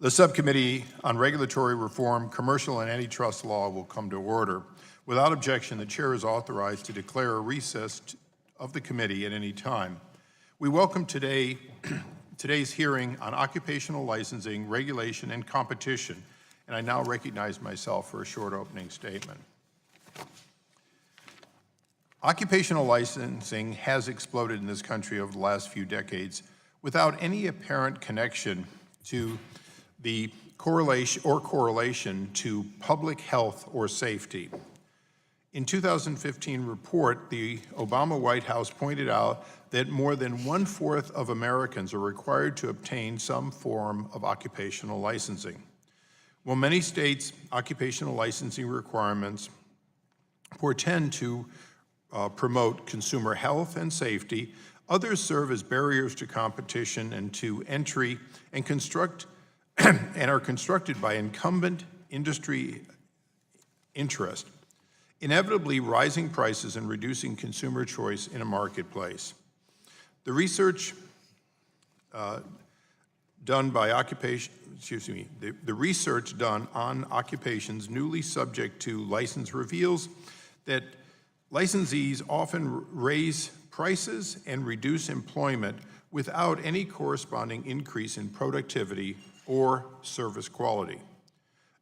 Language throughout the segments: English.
The Subcommittee on Regulatory Reform, Commercial and Antitrust Law will come to order. Without objection, the Chair is authorized to declare a recess of the committee at any time. We welcome today's hearing on occupational licensing, regulation, and competition, and I now recognize myself for a short opening statement. Occupational licensing has exploded in this country over the last few decades without any apparent connection to the correlation to public health or safety. In 2015 report, the Obama White House pointed out that more than 1/4 of Americans are required to obtain some form of occupational licensing. While many states' occupational licensing requirements portend to promote consumer health and safety, others serve as barriers to competition and to entry and are constructed by incumbent industry interest, inevitably rising prices and reducing consumer choice in a marketplace. The research done on occupations newly subject to license reveals that licensees often raise prices and reduce employment without any corresponding increase in productivity or service quality.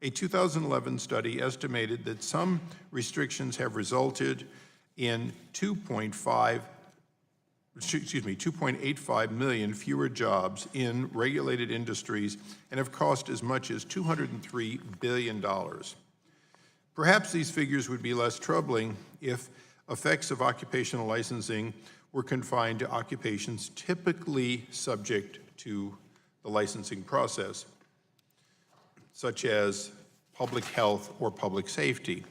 A 2011 study estimated that some restrictions have resulted in 2.85 million fewer jobs in regulated industries and have cost as much as $203 billion. Perhaps these figures would be less troubling if effects of occupational licensing were confined to occupations typically subject to the licensing process, such as public health or public safety.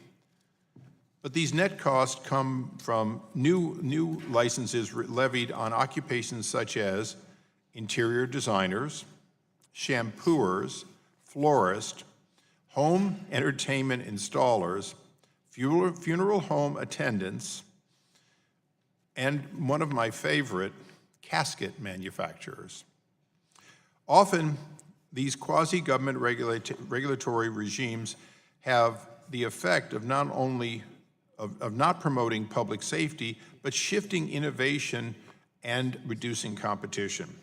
But these net costs come from new licenses levied on occupations such as interior designers, shampooers, florists, home entertainment installers, funeral home attendants, and one of my favorite, casket manufacturers. Often, these quasi-government regulatory regimes have the effect of not only not promoting public safety, but shifting innovation and reducing competition.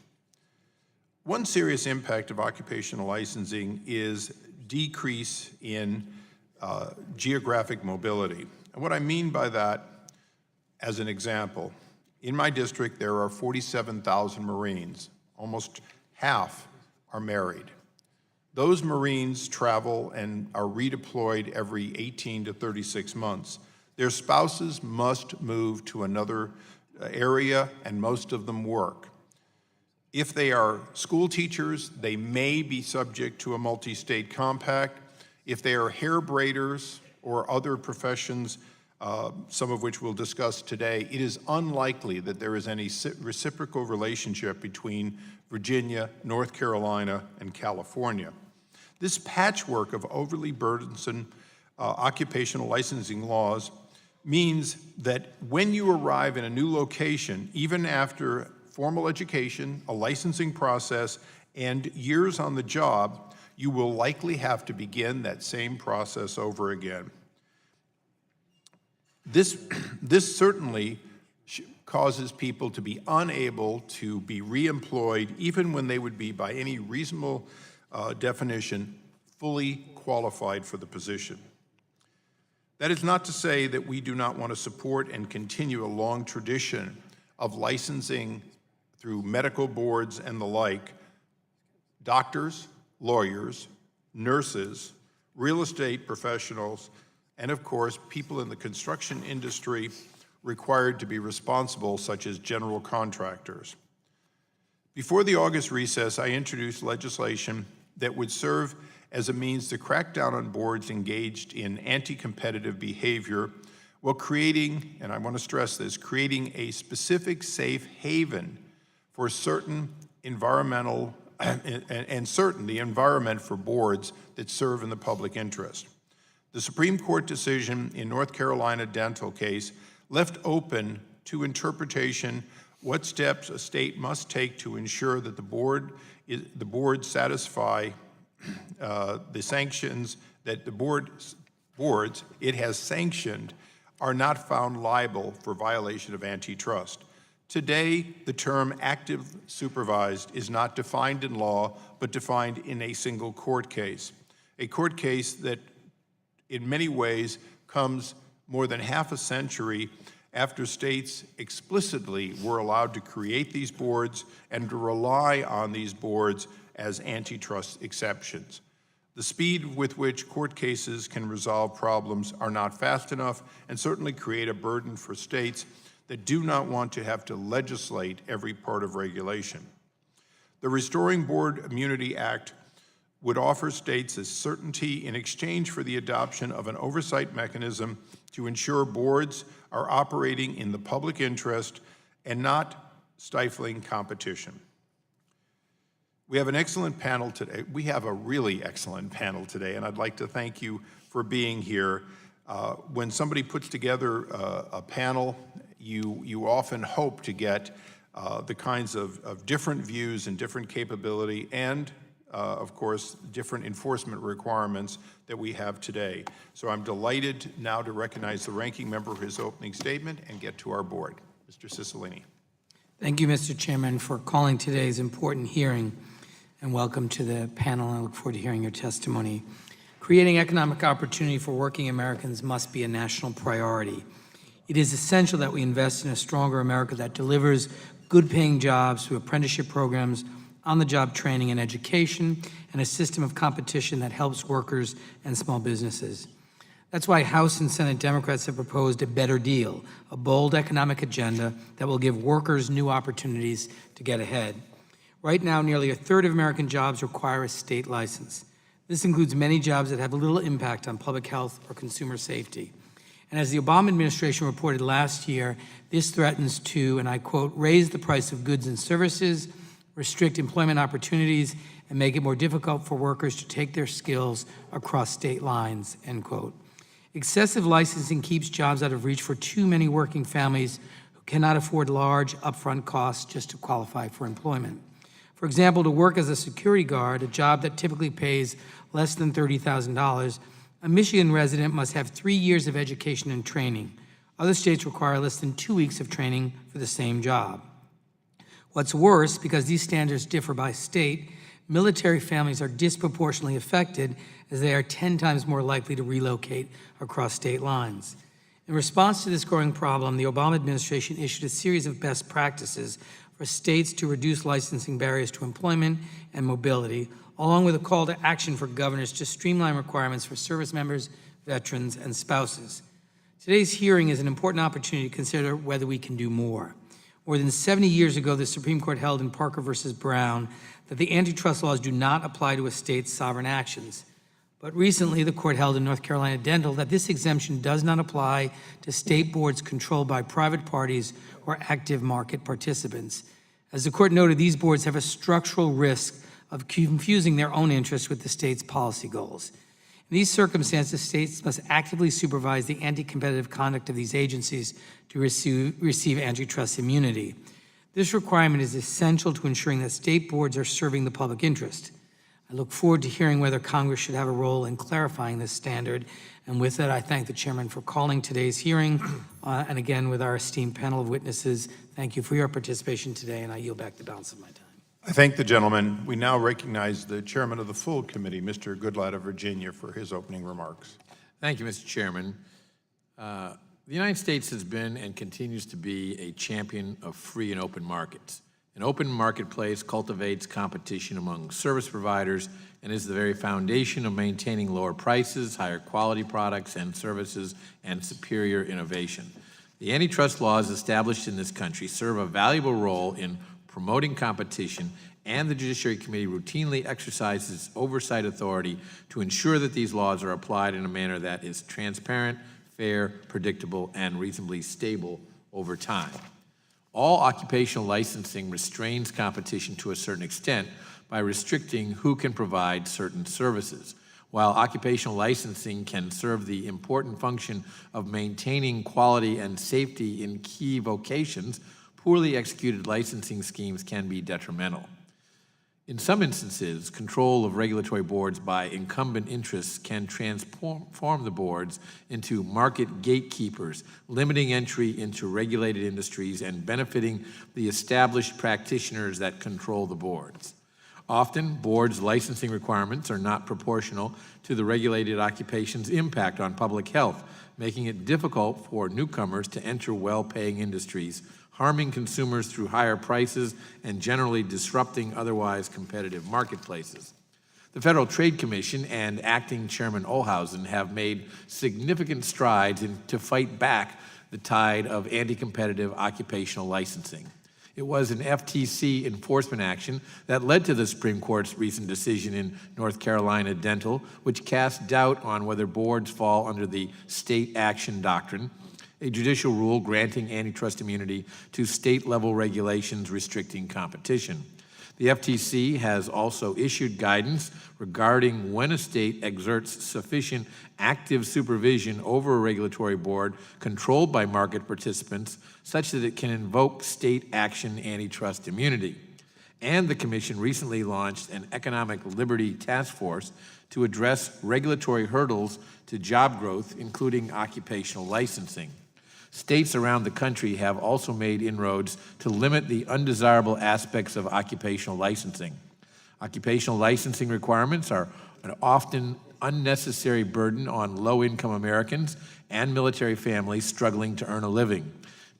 One serious impact of occupational licensing is decrease in geographic mobility. And what I mean by that, as an example, in my district there are 47,000 Marines. Almost half are married. Those Marines travel and are redeployed every 18 to 36 months. Their spouses must move to another area, and most of them work. If they are school teachers, they may be subject to a multi-state compact. If they are hair braiders or other professions, some of which we'll discuss today, it is unlikely that there is any reciprocal relationship between Virginia, North Carolina, and California. This patchwork of overly burdensome occupational licensing laws means that when you arrive in a new location, even after formal education, a licensing process, and years on the job, you will likely have to begin that same process over again. This certainly causes people to be unable to be reemployed, even when they would be, by any reasonable definition, fully qualified for the position. That is not to say that we do not want to support and continue a long tradition of licensing through medical boards and the like, doctors, lawyers, nurses, real estate professionals, and of course, people in the construction industry required to be responsible, such as general contractors. Before the August recess, I introduced legislation that would serve as a means to crack down on boards engaged in anti-competitive behavior while creating, and I want to stress this, creating a specific safe haven for certain environmental and certain the environment for boards that serve in the public interest. The Supreme Court decision in North Carolina dental case left open to interpretation what steps a state must take to ensure that the board satisfy the sanctions that the boards it has sanctioned are not found liable for violation of antitrust. Today, the term active supervised is not defined in law, but defined in a single court case. A court case that in many ways comes more than half a century after states explicitly were allowed to create these boards and to rely on these boards as antitrust exceptions. The speed with which court cases can resolve problems are not fast enough and certainly create a burden for states that do not want to have to legislate every part of regulation. The Restoring Board Immunity Act would offer states a certainty in exchange for the adoption of an oversight mechanism to ensure boards are operating in the public interest and not stifling competition. We have an excellent panel today. We have a really excellent panel today, and I'd like to thank you for being here. When somebody puts together a panel, you often hope to get the kinds of different views and different capability and, of course, different enforcement requirements that we have today. So I'm delighted now to recognize the ranking member for his opening statement and get to our board. Mr. Cicilline. Thank you, Mr. Chairman, for calling today's important hearing, and welcome to the panel. I look forward to hearing your testimony. Creating economic opportunity for working Americans must be a national priority. It is essential that we invest in a stronger America that delivers good-paying jobs through apprenticeship programs, on-the-job training and education, and a system of competition that helps workers and small businesses. That's why House and Senate Democrats have proposed a better deal, a bold economic agenda that will give workers new opportunities to get ahead. Right now, nearly a third of American jobs require a state license. This includes many jobs that have little impact on public health or consumer safety. And as the Obama administration reported last year, this threatens to, and I quote, raise the price of goods and services, restrict employment opportunities, and make it more difficult for workers to take their skills across state lines, end quote. Excessive licensing keeps jobs out of reach for too many working families who cannot afford large upfront costs just to qualify for employment. For example, to work as a security guard, a job that typically pays less than $30,000, a Michigan resident must have 3 years of education and training. Other states require less than 2 weeks of training for the same job. What's worse, because these standards differ by state, military families are disproportionately affected as they are 10 times more likely to relocate across state lines. In response to this growing problem, the Obama administration issued a series of best practices for states to reduce licensing barriers to employment and mobility, along with a call to action for governors to streamline requirements for service members, veterans, and spouses. Today's hearing is an important opportunity to consider whether we can do more. More than 70 years ago, the Supreme Court held in Parker versus Brown that the antitrust laws do not apply to a state's sovereign actions. But recently, the court held in North Carolina Dental that this exemption does not apply to state boards controlled by private parties or active market participants. As the court noted, these boards have a structural risk of confusing their own interests with the state's policy goals. In these circumstances, states must actively supervise the anti-competitive conduct of these agencies to receive antitrust immunity. This requirement is essential to ensuring that state boards are serving the public interest. I look forward to hearing whether Congress should have a role in clarifying this standard. And with that, I thank the chairman for calling today's hearing. And again, with our esteemed panel of witnesses, thank you for your participation today, and I yield back the balance of my time. I thank the gentleman. We now recognize the chairman of the full committee, Mr. Goodlatte of Virginia, for his opening remarks. Thank you, Mr. Chairman. The United States has been and continues to be a champion of free and open markets. An open marketplace cultivates competition among service providers and is the very foundation of maintaining lower prices, higher quality products and services, and superior innovation. The antitrust laws established in this country serve a valuable role in promoting competition, and the Judiciary Committee routinely exercises oversight authority to ensure that these laws are applied in a manner that is transparent, fair, predictable, and reasonably stable over time. All occupational licensing restrains competition to a certain extent by restricting who can provide certain services. While occupational licensing can serve the important function of maintaining quality and safety in key vocations, poorly executed licensing schemes can be detrimental. In some instances, control of regulatory boards by incumbent interests can transform the boards into market gatekeepers, limiting entry into regulated industries and benefiting the established practitioners that control the boards. Often, boards' licensing requirements are not proportional to the regulated occupation's impact on public health, making it difficult for newcomers to enter well-paying industries, harming consumers through higher prices and generally disrupting otherwise competitive marketplaces. The Federal Trade Commission and Acting Chairman Olhausen have made significant strides to fight back the tide of anti-competitive occupational licensing. It was an FTC enforcement action that led to the Supreme Court's recent decision in North Carolina Dental, which cast doubt on whether boards fall under the state action doctrine, a judicial rule granting antitrust immunity to state-level regulations restricting competition. The FTC has also issued guidance regarding when a state exerts sufficient active supervision over a regulatory board controlled by market participants such that it can invoke state action antitrust immunity. And the Commission recently launched an Economic Liberty Task Force to address regulatory hurdles to job growth, including occupational licensing. States around the country have also made inroads to limit the undesirable aspects of occupational licensing. Occupational licensing requirements are an often unnecessary burden on low-income Americans and military families struggling to earn a living.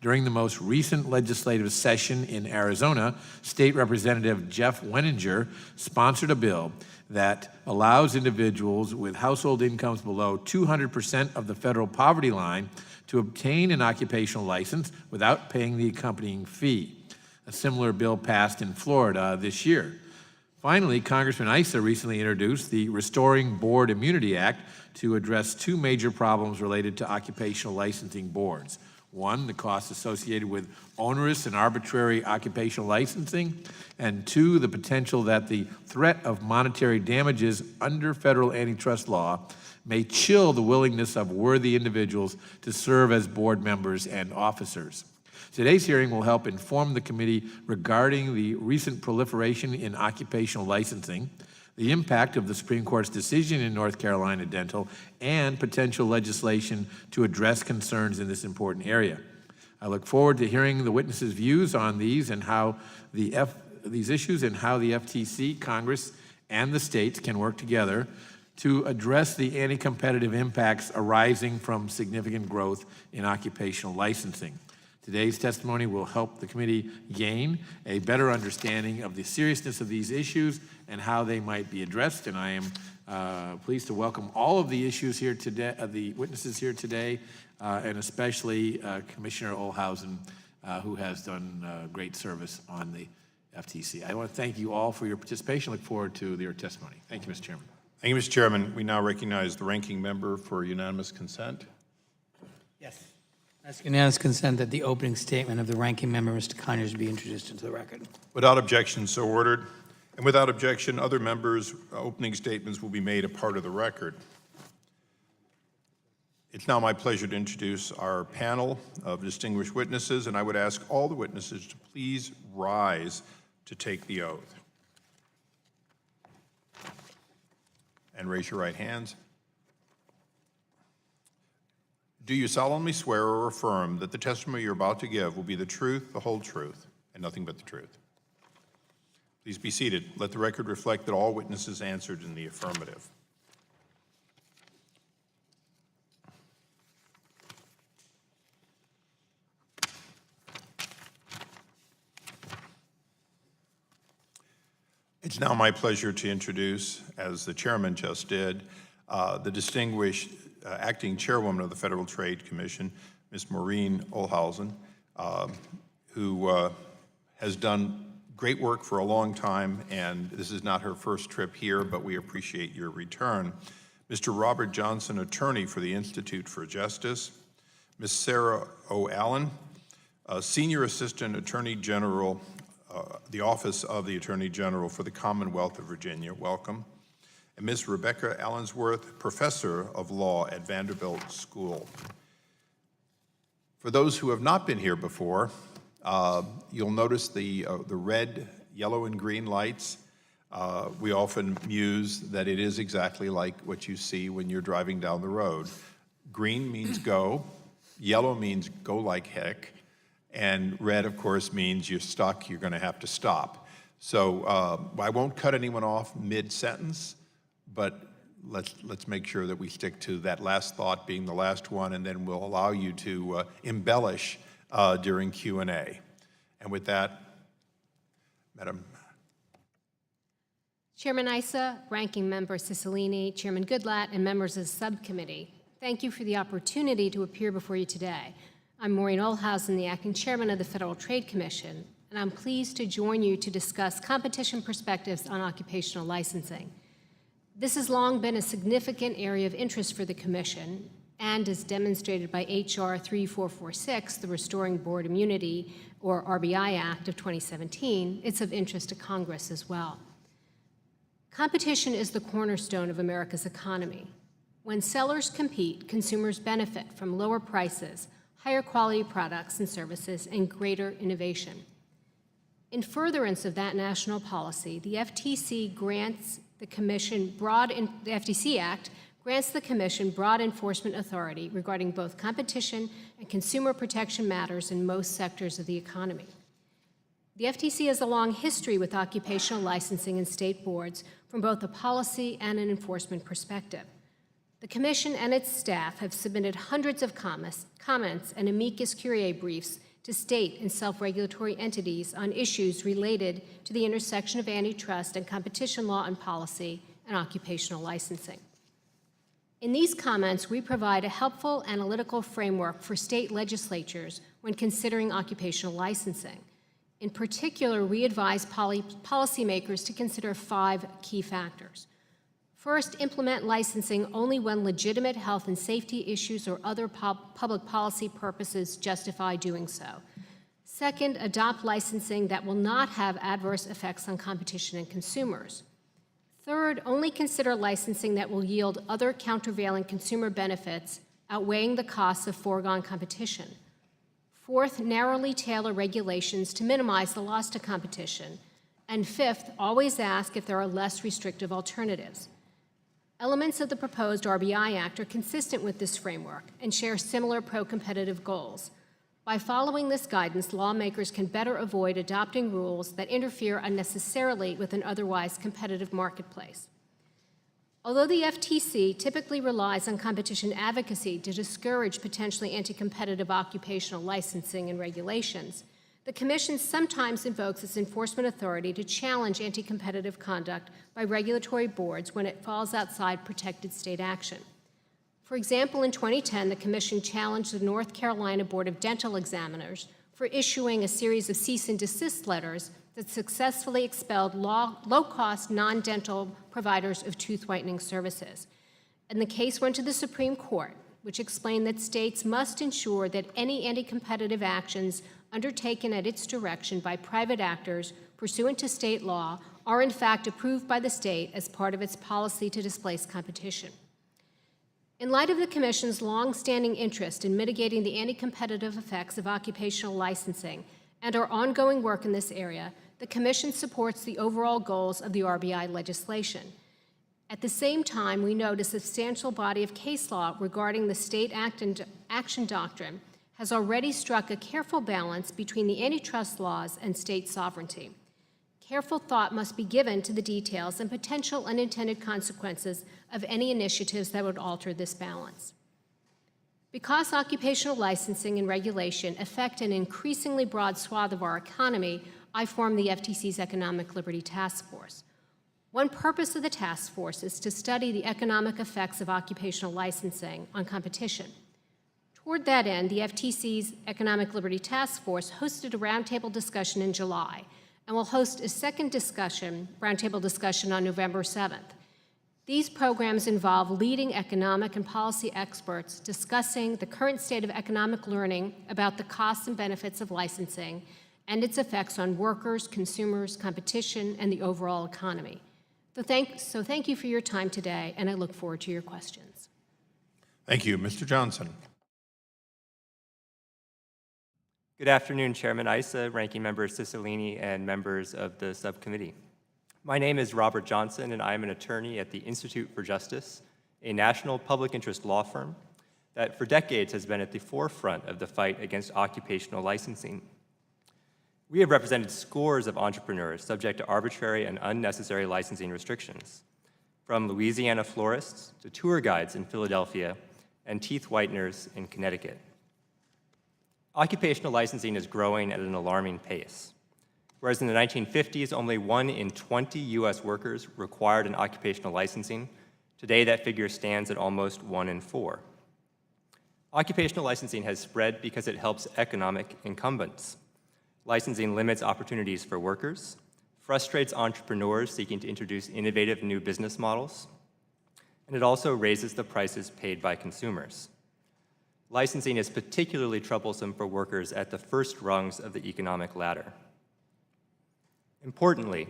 During the most recent legislative session in Arizona, State Representative Jeff Wenninger sponsored a bill that allows individuals with household incomes below 200% of the federal poverty line to obtain an occupational license without paying the accompanying fee. A similar bill passed in Florida this year. Finally, Congressman Issa recently introduced the Restoring Board Immunity Act to address two major problems related to occupational licensing boards. One, the costs associated with onerous and arbitrary occupational licensing, and two, the potential that the threat of monetary damages under federal antitrust law may chill the willingness of worthy individuals to serve as board members and officers. Today's hearing will help inform the committee regarding the recent proliferation in occupational licensing, the impact of the Supreme Court's decision in North Carolina Dental, and potential legislation to address concerns in this important area. I look forward to hearing the witnesses' views on these and how these issues and how the FTC, Congress, and the states can work together to address the anti-competitive impacts arising from significant growth in occupational licensing. Today's testimony will help the committee gain a better understanding of the seriousness of these issues and how they might be addressed. And I am pleased to welcome all of the issues here today, the witnesses here today, and especially Commissioner Olhausen, who has done great service on the FTC. I want to thank you all for your participation. Look forward to your testimony. Thank you, Mr. Chairman. Thank you, Mr. Chairman. We now recognize the ranking member for unanimous consent. Yes. I ask unanimous consent that the opening statement of the ranking member, Mr. Conyers, be introduced into the record. Without objection, so ordered. And without objection, other members' opening statements will be made a part of the record. It's now my pleasure to introduce our panel of distinguished witnesses, and I would ask all the witnesses to please rise to take the oath. And raise your right hands. Do you solemnly swear or affirm that the testimony you're about to give will be the truth, the whole truth, and nothing but the truth? Please be seated. Let the record reflect that all witnesses answered in the affirmative. It's now my pleasure to introduce, as the chairman just did, the distinguished acting chairwoman of the Federal Trade Commission, Ms. Maureen Olhausen, who has done great work for a long time, and this is not her first trip here, but we appreciate your return. Mr. Robert Johnson, attorney for the Institute for Justice, Ms. Sarah O. Allen, Senior Assistant Attorney General, the Office of the Attorney General for the Commonwealth of Virginia, welcome. And Ms. Rebecca Allensworth, Professor of Law at Vanderbilt School. For those who have not been here before, you'll notice the red, yellow, and green lights. We often muse that it is exactly like what you see when you're driving down the road. Green means go, yellow means go like heck, and red, of course, means you're stuck, you're going to have to stop. So I won't cut anyone off mid-sentence, but let's make sure that we stick to that last thought being the last one, and then we'll allow you to embellish during Q&A. And with that, Madam. Chairman Issa, Ranking Member Cicilline, Chairman Goodlatte, and members of the subcommittee, thank you for the opportunity to appear before you today. I'm Maureen Oldhausen, the Acting Chairman of the Federal Trade Commission, and I'm pleased to join you to discuss competition perspectives on occupational licensing. This has long been a significant area of interest for the Commission, and as demonstrated by H.R. 3446, the Restoring Board Immunity, or RBI Act of 2017, it's of interest to Congress as well. Competition is the cornerstone of America's economy. When sellers compete, consumers benefit from lower prices, higher quality products and services, and greater innovation. In furtherance of that national policy, the FTC grants the Commission the FTC Act grants the Commission broad enforcement authority regarding both competition and consumer protection matters in most sectors of the economy. The FTC has a long history with occupational licensing and state boards from both a policy and an enforcement perspective. The Commission and its staff have submitted hundreds of comments and amicus curiae briefs to state and self-regulatory entities on issues related to the intersection of antitrust and competition law and policy and occupational licensing. In these comments, we provide a helpful analytical framework for state legislatures when considering occupational licensing. In particular, we advise policymakers to consider 5 key factors. First, implement licensing only when legitimate health and safety issues or other public policy purposes justify doing so. Second, adopt licensing that will not have adverse effects on competition and consumers. Third, only consider licensing that will yield other countervailing consumer benefits outweighing the costs of foregone competition. Fourth, narrowly tailor regulations to minimize the loss to competition. And fifth, always ask if there are less restrictive alternatives. Elements of the proposed RBI Act are consistent with this framework and share similar pro-competitive goals. By following this guidance, lawmakers can better avoid adopting rules that interfere unnecessarily with an otherwise competitive marketplace. Although the FTC typically relies on competition advocacy to discourage potentially anti-competitive occupational licensing and regulations, the Commission sometimes invokes its enforcement authority to challenge anti-competitive conduct by regulatory boards when it falls outside protected state action. For example, in 2010, the Commission challenged the North Carolina Board of Dental Examiners for issuing a series of cease and desist letters that successfully expelled low-cost, non-dental providers of tooth whitening services. And the case went to the Supreme Court, which explained that states must ensure that any anti-competitive actions undertaken at its direction by private actors pursuant to state law are in fact approved by the state as part of its policy to displace competition. In light of the Commission's long-standing interest in mitigating the anti-competitive effects of occupational licensing and our ongoing work in this area, the Commission supports the overall goals of the RBI legislation. At the same time, we note a substantial body of case law regarding the state action doctrine has already struck a careful balance between the antitrust laws and state sovereignty. Careful thought must be given to the details and potential unintended consequences of any initiatives that would alter this balance. Because occupational licensing and regulation affect an increasingly broad swath of our economy, I formed the FTC's Economic Liberty Task Force. One purpose of the task force is to study the economic effects of occupational licensing on competition. Toward that end, the FTC's Economic Liberty Task Force hosted a roundtable discussion in July and will host a second roundtable discussion on November 7th. These programs involve leading economic and policy experts discussing the current state of economic learning about the costs and benefits of licensing and its effects on workers, consumers, competition, and the overall economy. So thank you for your time today, and I look forward to your questions. Thank you. Mr. Johnson. Good afternoon, Chairman Issa, Ranking Member Cicilline, and members of the subcommittee. My name is Robert Johnson, and I am an attorney at the Institute for Justice, a national public interest law firm that for decades has been at the forefront of the fight against occupational licensing. We have represented scores of entrepreneurs subject to arbitrary and unnecessary licensing restrictions, from Louisiana florists to tour guides in Philadelphia and teeth whiteners in Connecticut. Occupational licensing is growing at an alarming pace. Whereas in the 1950s, only 1 in 20 US workers required an occupational licensing, today that figure stands at almost 1 in 4. Occupational licensing has spread because it helps economic incumbents. Licensing limits opportunities for workers, frustrates entrepreneurs seeking to introduce innovative new business models, and it also raises the prices paid by consumers. Licensing is particularly troublesome for workers at the first rungs of the economic ladder. Importantly,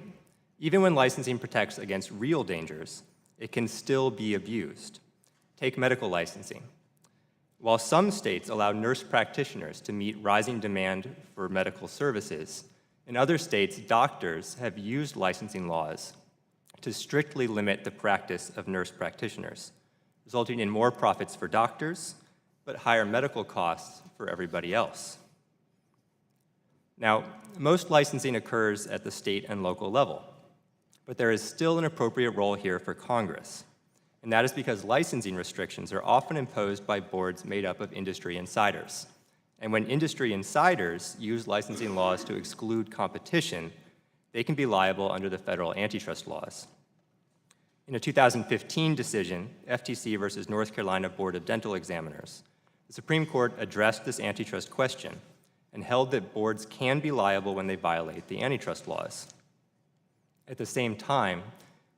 even when licensing protects against real dangers, it can still be abused. Take medical licensing. While some states allow nurse practitioners to meet rising demand for medical services, in other states, doctors have used licensing laws to strictly limit the practice of nurse practitioners, resulting in more profits for doctors, but higher medical costs for everybody else. Now, most licensing occurs at the state and local level, but there is still an appropriate role here for Congress, and that is because licensing restrictions are often imposed by boards made up of industry insiders. And when industry insiders use licensing laws to exclude competition, they can be liable under the federal antitrust laws. In a 2015 decision, FTC versus North Carolina Board of Dental Examiners, the Supreme Court addressed this antitrust question and held that boards can be liable when they violate the antitrust laws. At the same time,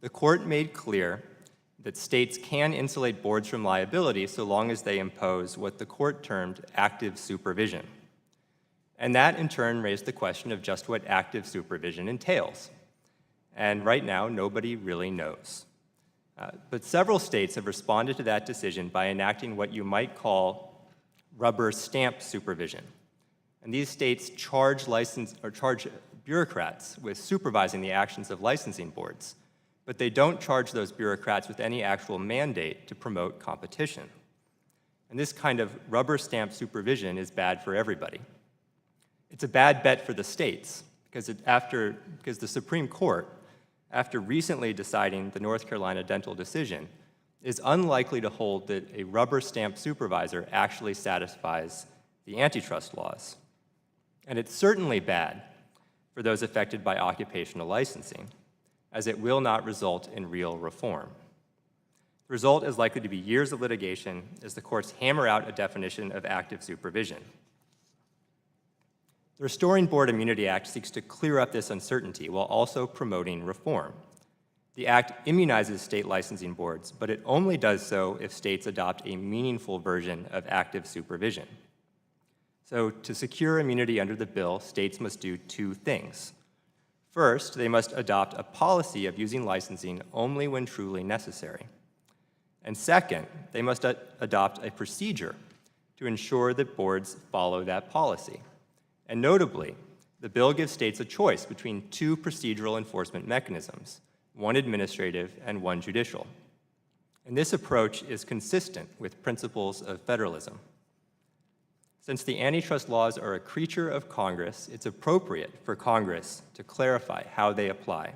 the court made clear that states can insulate boards from liability so long as they impose what the court termed active supervision. And that in turn raised the question of just what active supervision entails. And right now, nobody really knows. But several states have responded to that decision by enacting what you might call rubber stamp supervision. And these states charge bureaucrats with supervising the actions of licensing boards, but they don't charge those bureaucrats with any actual mandate to promote competition. And this kind of rubber stamp supervision is bad for everybody. It's a bad bet for the states, because the Supreme Court, after recently deciding the North Carolina dental decision, is unlikely to hold that a rubber stamp supervisor actually satisfies the antitrust laws. And it's certainly bad for those affected by occupational licensing, as it will not result in real reform. The result is likely to be years of litigation as the courts hammer out a definition of active supervision. The Restoring Board Immunity Act seeks to clear up this uncertainty while also promoting reform. The act immunizes state licensing boards, but it only does so if states adopt a meaningful version of active supervision. So to secure immunity under the bill, states must do 2 things. First, they must adopt a policy of using licensing only when truly necessary. And second, they must adopt a procedure to ensure that boards follow that policy. And notably, the bill gives states a choice between 2 procedural enforcement mechanisms, 1 administrative and 1 judicial. And this approach is consistent with principles of federalism. Since the antitrust laws are a creature of Congress, it's appropriate for Congress to clarify how they apply.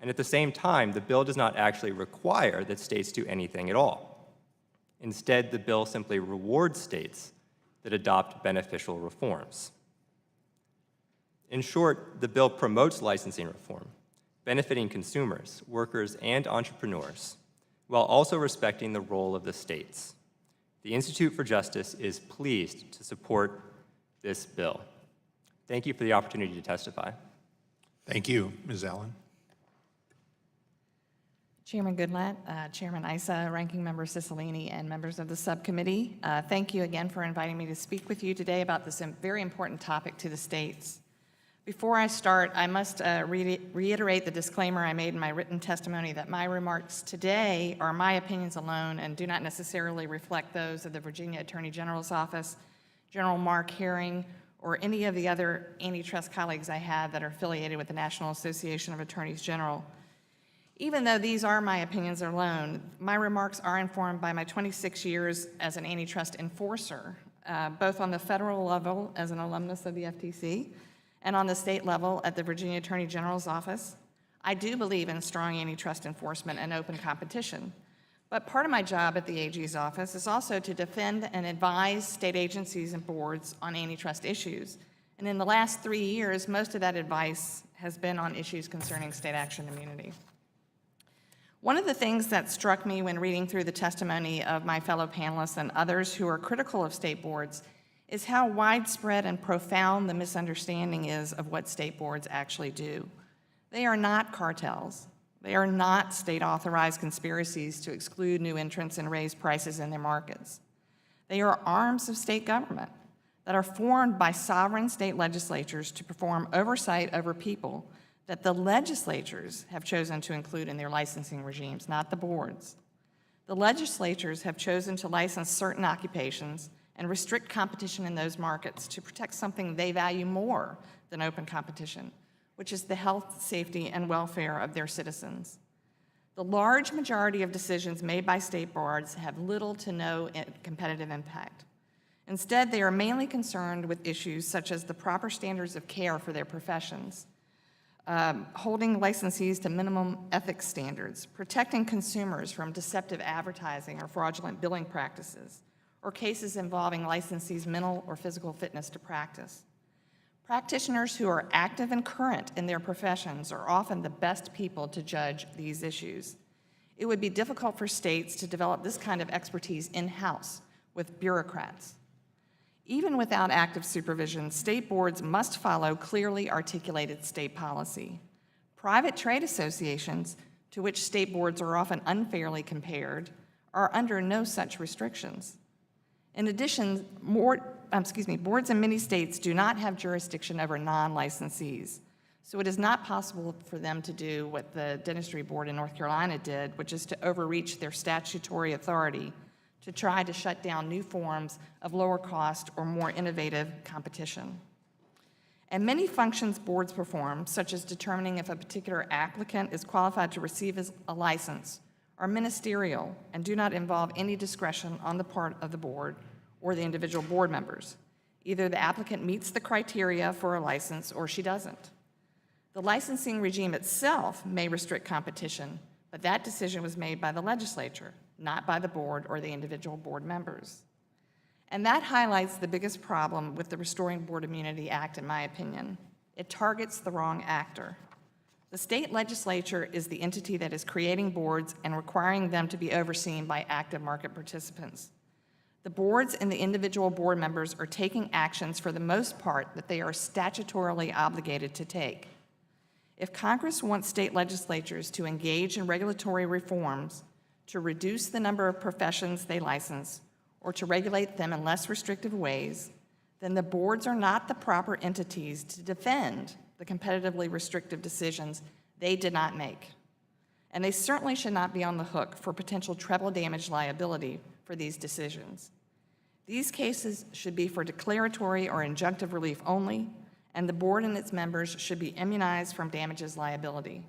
And at the same time, the bill does not actually require that states do anything at all. Instead, the bill simply rewards states that adopt beneficial reforms. In short, the bill promotes licensing reform, benefiting consumers, workers, and entrepreneurs, while also respecting the role of the states. The Institute for Justice is pleased to support this bill. Thank you for the opportunity to testify. Thank you, Ms. Allen. Chairman Goodlatte, Chairman Issa, Ranking Member Cicilline, and members of the subcommittee, thank you again for inviting me to speak with you today about this very important topic to the states. Before I start, I must reiterate the disclaimer I made in my written testimony that my remarks today are my opinions alone and do not necessarily reflect those of the Virginia Attorney General's Office, General Mark Herring, or any of the other antitrust colleagues I have that are affiliated with the National Association of Attorneys General. Even though these are my opinions alone, my remarks are informed by my 26 years as an antitrust enforcer, both on the federal level as an alumnus of the FTC and on the state level at the Virginia Attorney General's office. I do believe in strong antitrust enforcement and open competition, but part of my job at the AG's office is also to defend and advise state agencies and boards on antitrust issues. And in the last 3 years, most of that advice has been on issues concerning state action immunity. One of the things that struck me when reading through the testimony of my fellow panelists and others who are critical of state boards is how widespread and profound the misunderstanding is of what state boards actually do. They are not cartels. They are not state-authorized conspiracies to exclude new entrants and raise prices in their markets. They are arms of state government that are formed by sovereign state legislatures to perform oversight over people that the legislatures have chosen to include in their licensing regimes, not the boards. The legislatures have chosen to license certain occupations and restrict competition in those markets to protect something they value more than open competition, which is the health, safety, and welfare of their citizens. The large majority of decisions made by state boards have little to no competitive impact. Instead, they are mainly concerned with issues such as the proper standards of care for their professions, holding licensees to minimum ethics standards, protecting consumers from deceptive advertising or fraudulent billing practices, or cases involving licensees' mental or physical fitness to practice. Practitioners who are active and current in their professions are often the best people to judge these issues. It would be difficult for states to develop this kind of expertise in-house with bureaucrats. Even without active supervision, state boards must follow clearly articulated state policy. Private trade associations, to which state boards are often unfairly compared, are under no such restrictions. In addition, boards in many states do not have jurisdiction over non-licensees, so it is not possible for them to do what the dentistry board in North Carolina did, which is to overreach their statutory authority to try to shut down new forms of lower cost or more innovative competition. And many functions boards perform, such as determining if a particular applicant is qualified to receive a license, are ministerial and do not involve any discretion on the part of the board or the individual board members. Either the applicant meets the criteria for a license or she doesn't. The licensing regime itself may restrict competition, but that decision was made by the legislature, not by the board or the individual board members. And that highlights the biggest problem with the Restoring Board Immunity Act, in my opinion. It targets the wrong actor. The state legislature is the entity that is creating boards and requiring them to be overseen by active market participants. The boards and the individual board members are taking actions for the most part that they are statutorily obligated to take. If Congress wants state legislatures to engage in regulatory reforms to reduce the number of professions they license or to regulate them in less restrictive ways, then the boards are not the proper entities to defend the competitively restrictive decisions they did not make. And they certainly should not be on the hook for potential treble damage liability for these decisions. These cases should be for declaratory or injunctive relief only, and the board and its members should be immunized from damages liability.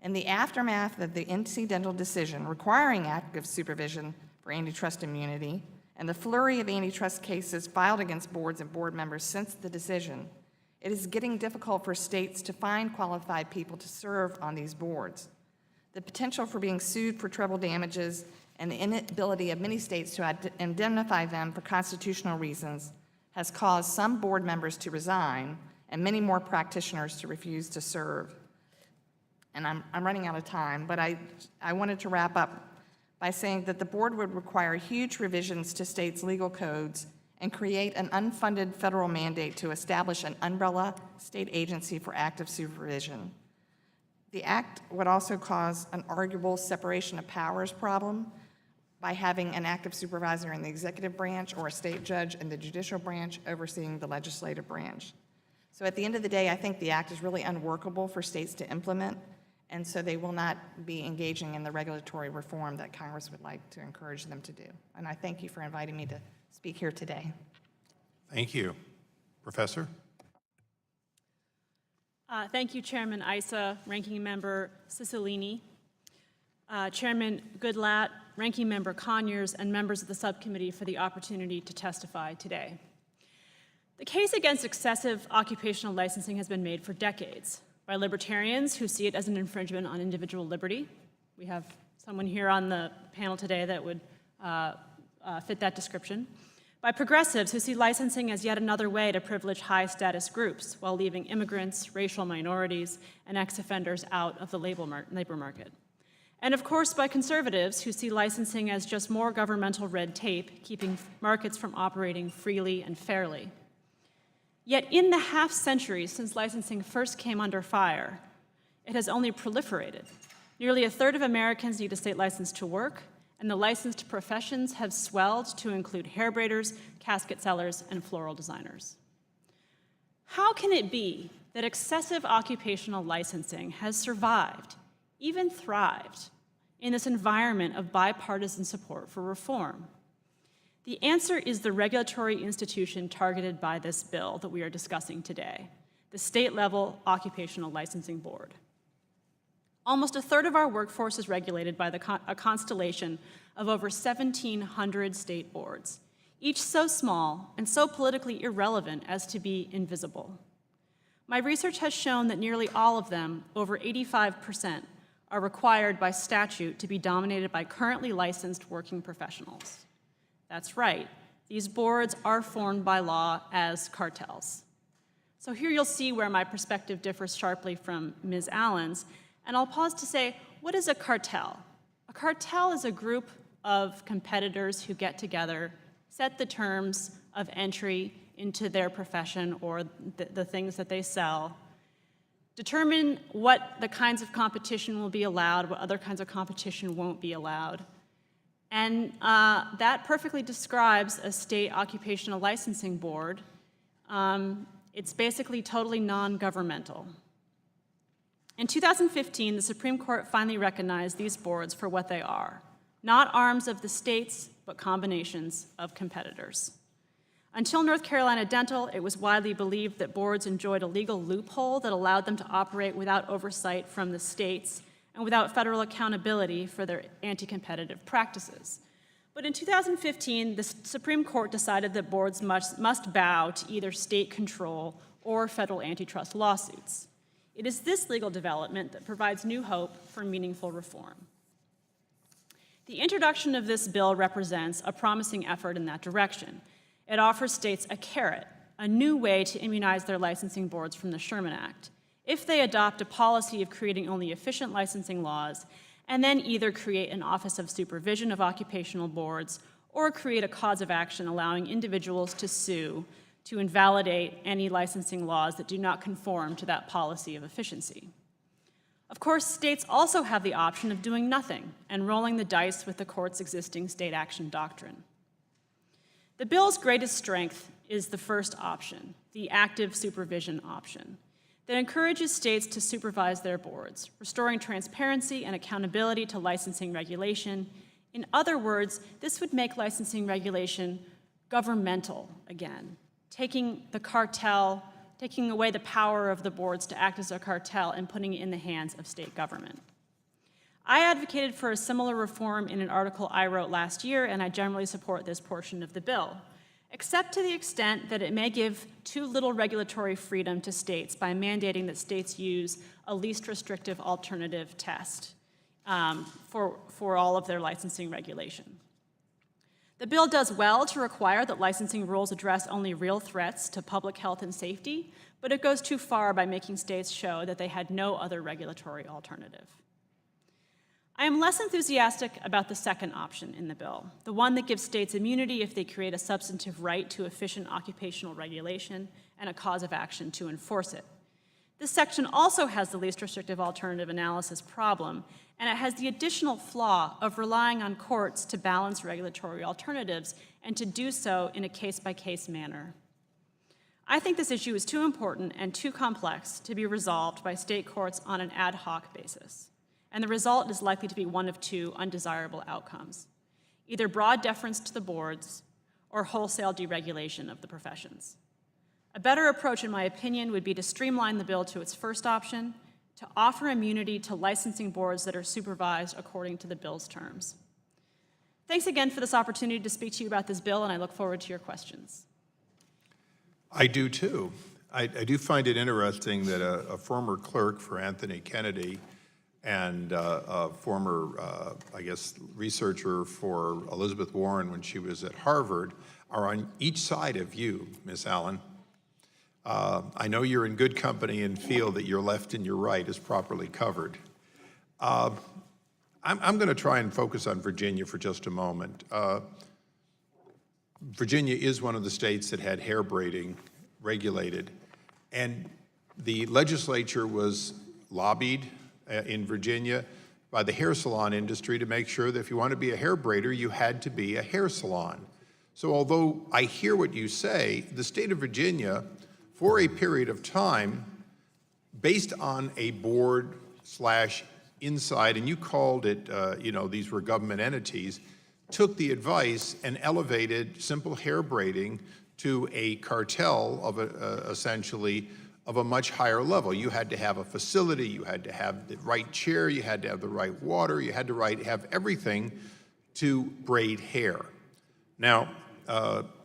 In the aftermath of the incidental decision requiring active supervision for antitrust immunity and the flurry of antitrust cases filed against boards and board members since the decision, it is getting difficult for states to find qualified people to serve on these boards. The potential for being sued for treble damages and the inability of many states to indemnify them for constitutional reasons has caused some board members to resign and many more practitioners to refuse to serve. And I'm running out of time, but I wanted to wrap up by saying that the board would require huge revisions to states' legal codes and create an unfunded federal mandate to establish an umbrella state agency for active supervision. The act would also cause an arguable separation of powers problem by having an active supervisor in the executive branch or a state judge in the judicial branch overseeing the legislative branch. So at the end of the day, I think the act is really unworkable for states to implement, and so they will not be engaging in the regulatory reform that Congress would like to encourage them to do. And I thank you for inviting me to speak here today. Thank you. Professor? Thank you, Chairman Issa, Ranking Member Cicilline, Chairman Goodlatte, Ranking Member Conyers, and members of the subcommittee for the opportunity to testify today. The case against excessive occupational licensing has been made for decades by libertarians who see it as an infringement on individual liberty. We have someone here on the panel today that would fit that description. By progressives who see licensing as yet another way to privilege high-status groups while leaving immigrants, racial minorities, and ex-offenders out of the labor market. And of course, by conservatives who see licensing as just more governmental red tape, keeping markets from operating freely and fairly. Yet in the half-century since licensing first came under fire, it has only proliferated. Nearly a third of Americans need a state license to work, and the licensed professions have swelled to include hair braiders, casket sellers, and floral designers. How can it be that excessive occupational licensing has survived, even thrived, in this environment of bipartisan support for reform? The answer is the regulatory institution targeted by this bill that we are discussing today, the state-level Occupational Licensing Board. Almost a third of our workforce is regulated by a constellation of over 1,700 state boards, each so small and so politically irrelevant as to be invisible. My research has shown that nearly all of them, over 85%, are required by statute to be dominated by currently licensed working professionals. That's right, these boards are formed by law as cartels. So here you'll see where my perspective differs sharply from Ms. Allen's, and I'll pause to say, what is a cartel? A cartel is a group of competitors who get together, set the terms of entry into their profession or the things that they sell, determine what the kinds of competition will be allowed, what other kinds of competition won't be allowed. And that perfectly describes a state occupational licensing board. It's basically totally non-governmental. In 2015, the Supreme Court finally recognized these boards for what they are, not arms of the states, but combinations of competitors. Until North Carolina Dental, it was widely believed that boards enjoyed a legal loophole that allowed them to operate without oversight from the states and without federal accountability for their anti-competitive practices. But in 2015, the Supreme Court decided that boards must bow to either state control or federal antitrust lawsuits. It is this legal development that provides new hope for meaningful reform. The introduction of this bill represents a promising effort in that direction. It offers states a carrot, a new way to immunize their licensing boards from the Sherman Act, if they adopt a policy of creating only efficient licensing laws, and then either create an Office of Supervision of Occupational Boards or create a cause of action allowing individuals to sue to invalidate any licensing laws that do not conform to that policy of efficiency. Of course, states also have the option of doing nothing and rolling the dice with the court's existing state action doctrine. The bill's greatest strength is the first option, the active supervision option, that encourages states to supervise their boards, restoring transparency and accountability to licensing regulation. In other words, this would make licensing regulation governmental again, taking away the power of the boards to act as a cartel and putting it in the hands of state government. I advocated for a similar reform in an article I wrote last year, and I generally support this portion of the bill, except to the extent that it may give too little regulatory freedom to states by mandating that states use a least restrictive alternative test for all of their licensing regulation. The bill does well to require that licensing rules address only real threats to public health and safety, but it goes too far by making states show that they had no other regulatory alternative. I am less enthusiastic about the second option in the bill, the one that gives states immunity if they create a substantive right to efficient occupational regulation and a cause of action to enforce it. This section also has the least restrictive alternative analysis problem, and it has the additional flaw of relying on courts to balance regulatory alternatives and to do so in a case-by-case manner. I think this issue is too important and too complex to be resolved by state courts on an ad hoc basis, and the result is likely to be one of two undesirable outcomes: either broad deference to the boards or wholesale deregulation of the professions. A better approach, in my opinion, would be to streamline the bill to its first option, to offer immunity to licensing boards that are supervised according to the bill's terms. Thanks again for this opportunity to speak to you about this bill, and I look forward to your questions. I do too. I do find it interesting that a former clerk for Anthony Kennedy and a former, I guess, researcher for Elizabeth Warren when she was at Harvard are on each side of you, Ms. Allen. I know you're in good company and feel that your left and your right is properly covered. I'm going to try and focus on Virginia for just a moment. Virginia is one of the states that had hair braiding regulated, and the legislature was lobbied in Virginia by the hair salon industry to make sure that if you want to be a hair braider, you had to be a hair salon. So although I hear what you say, the state of Virginia, for a period of time, based on a board / inside, and you called it, these were government entities, took the advice and elevated simple hair braiding to a cartel of essentially of a much higher level. You had to have a facility, you had to have the right chair, you had to have the right water, you had to have everything to braid hair. Now,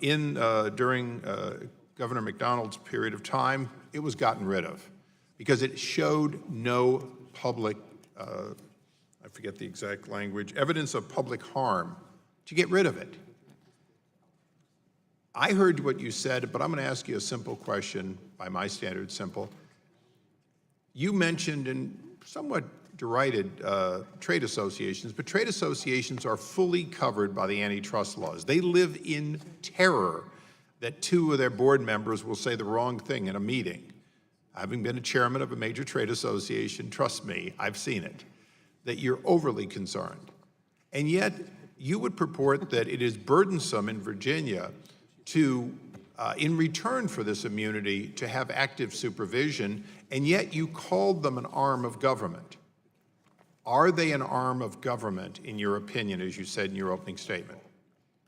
during Governor McDonald's period of time, it was gotten rid of because it showed no public, I forget the exact language, evidence of public harm to get rid of it. I heard what you said, but I'm going to ask you a simple question, by my standards simple. You mentioned and somewhat derided trade associations, but trade associations are fully covered by the antitrust laws. They live in terror that 2 of their board members will say the wrong thing in a meeting. Having been a chairman of a major trade association, trust me, I've seen it, that you're overly concerned. And yet, you would purport that it is burdensome in Virginia to, in return for this immunity, to have active supervision, and yet you called them an arm of government. Are they an arm of government, in your opinion, as you said in your opening statement?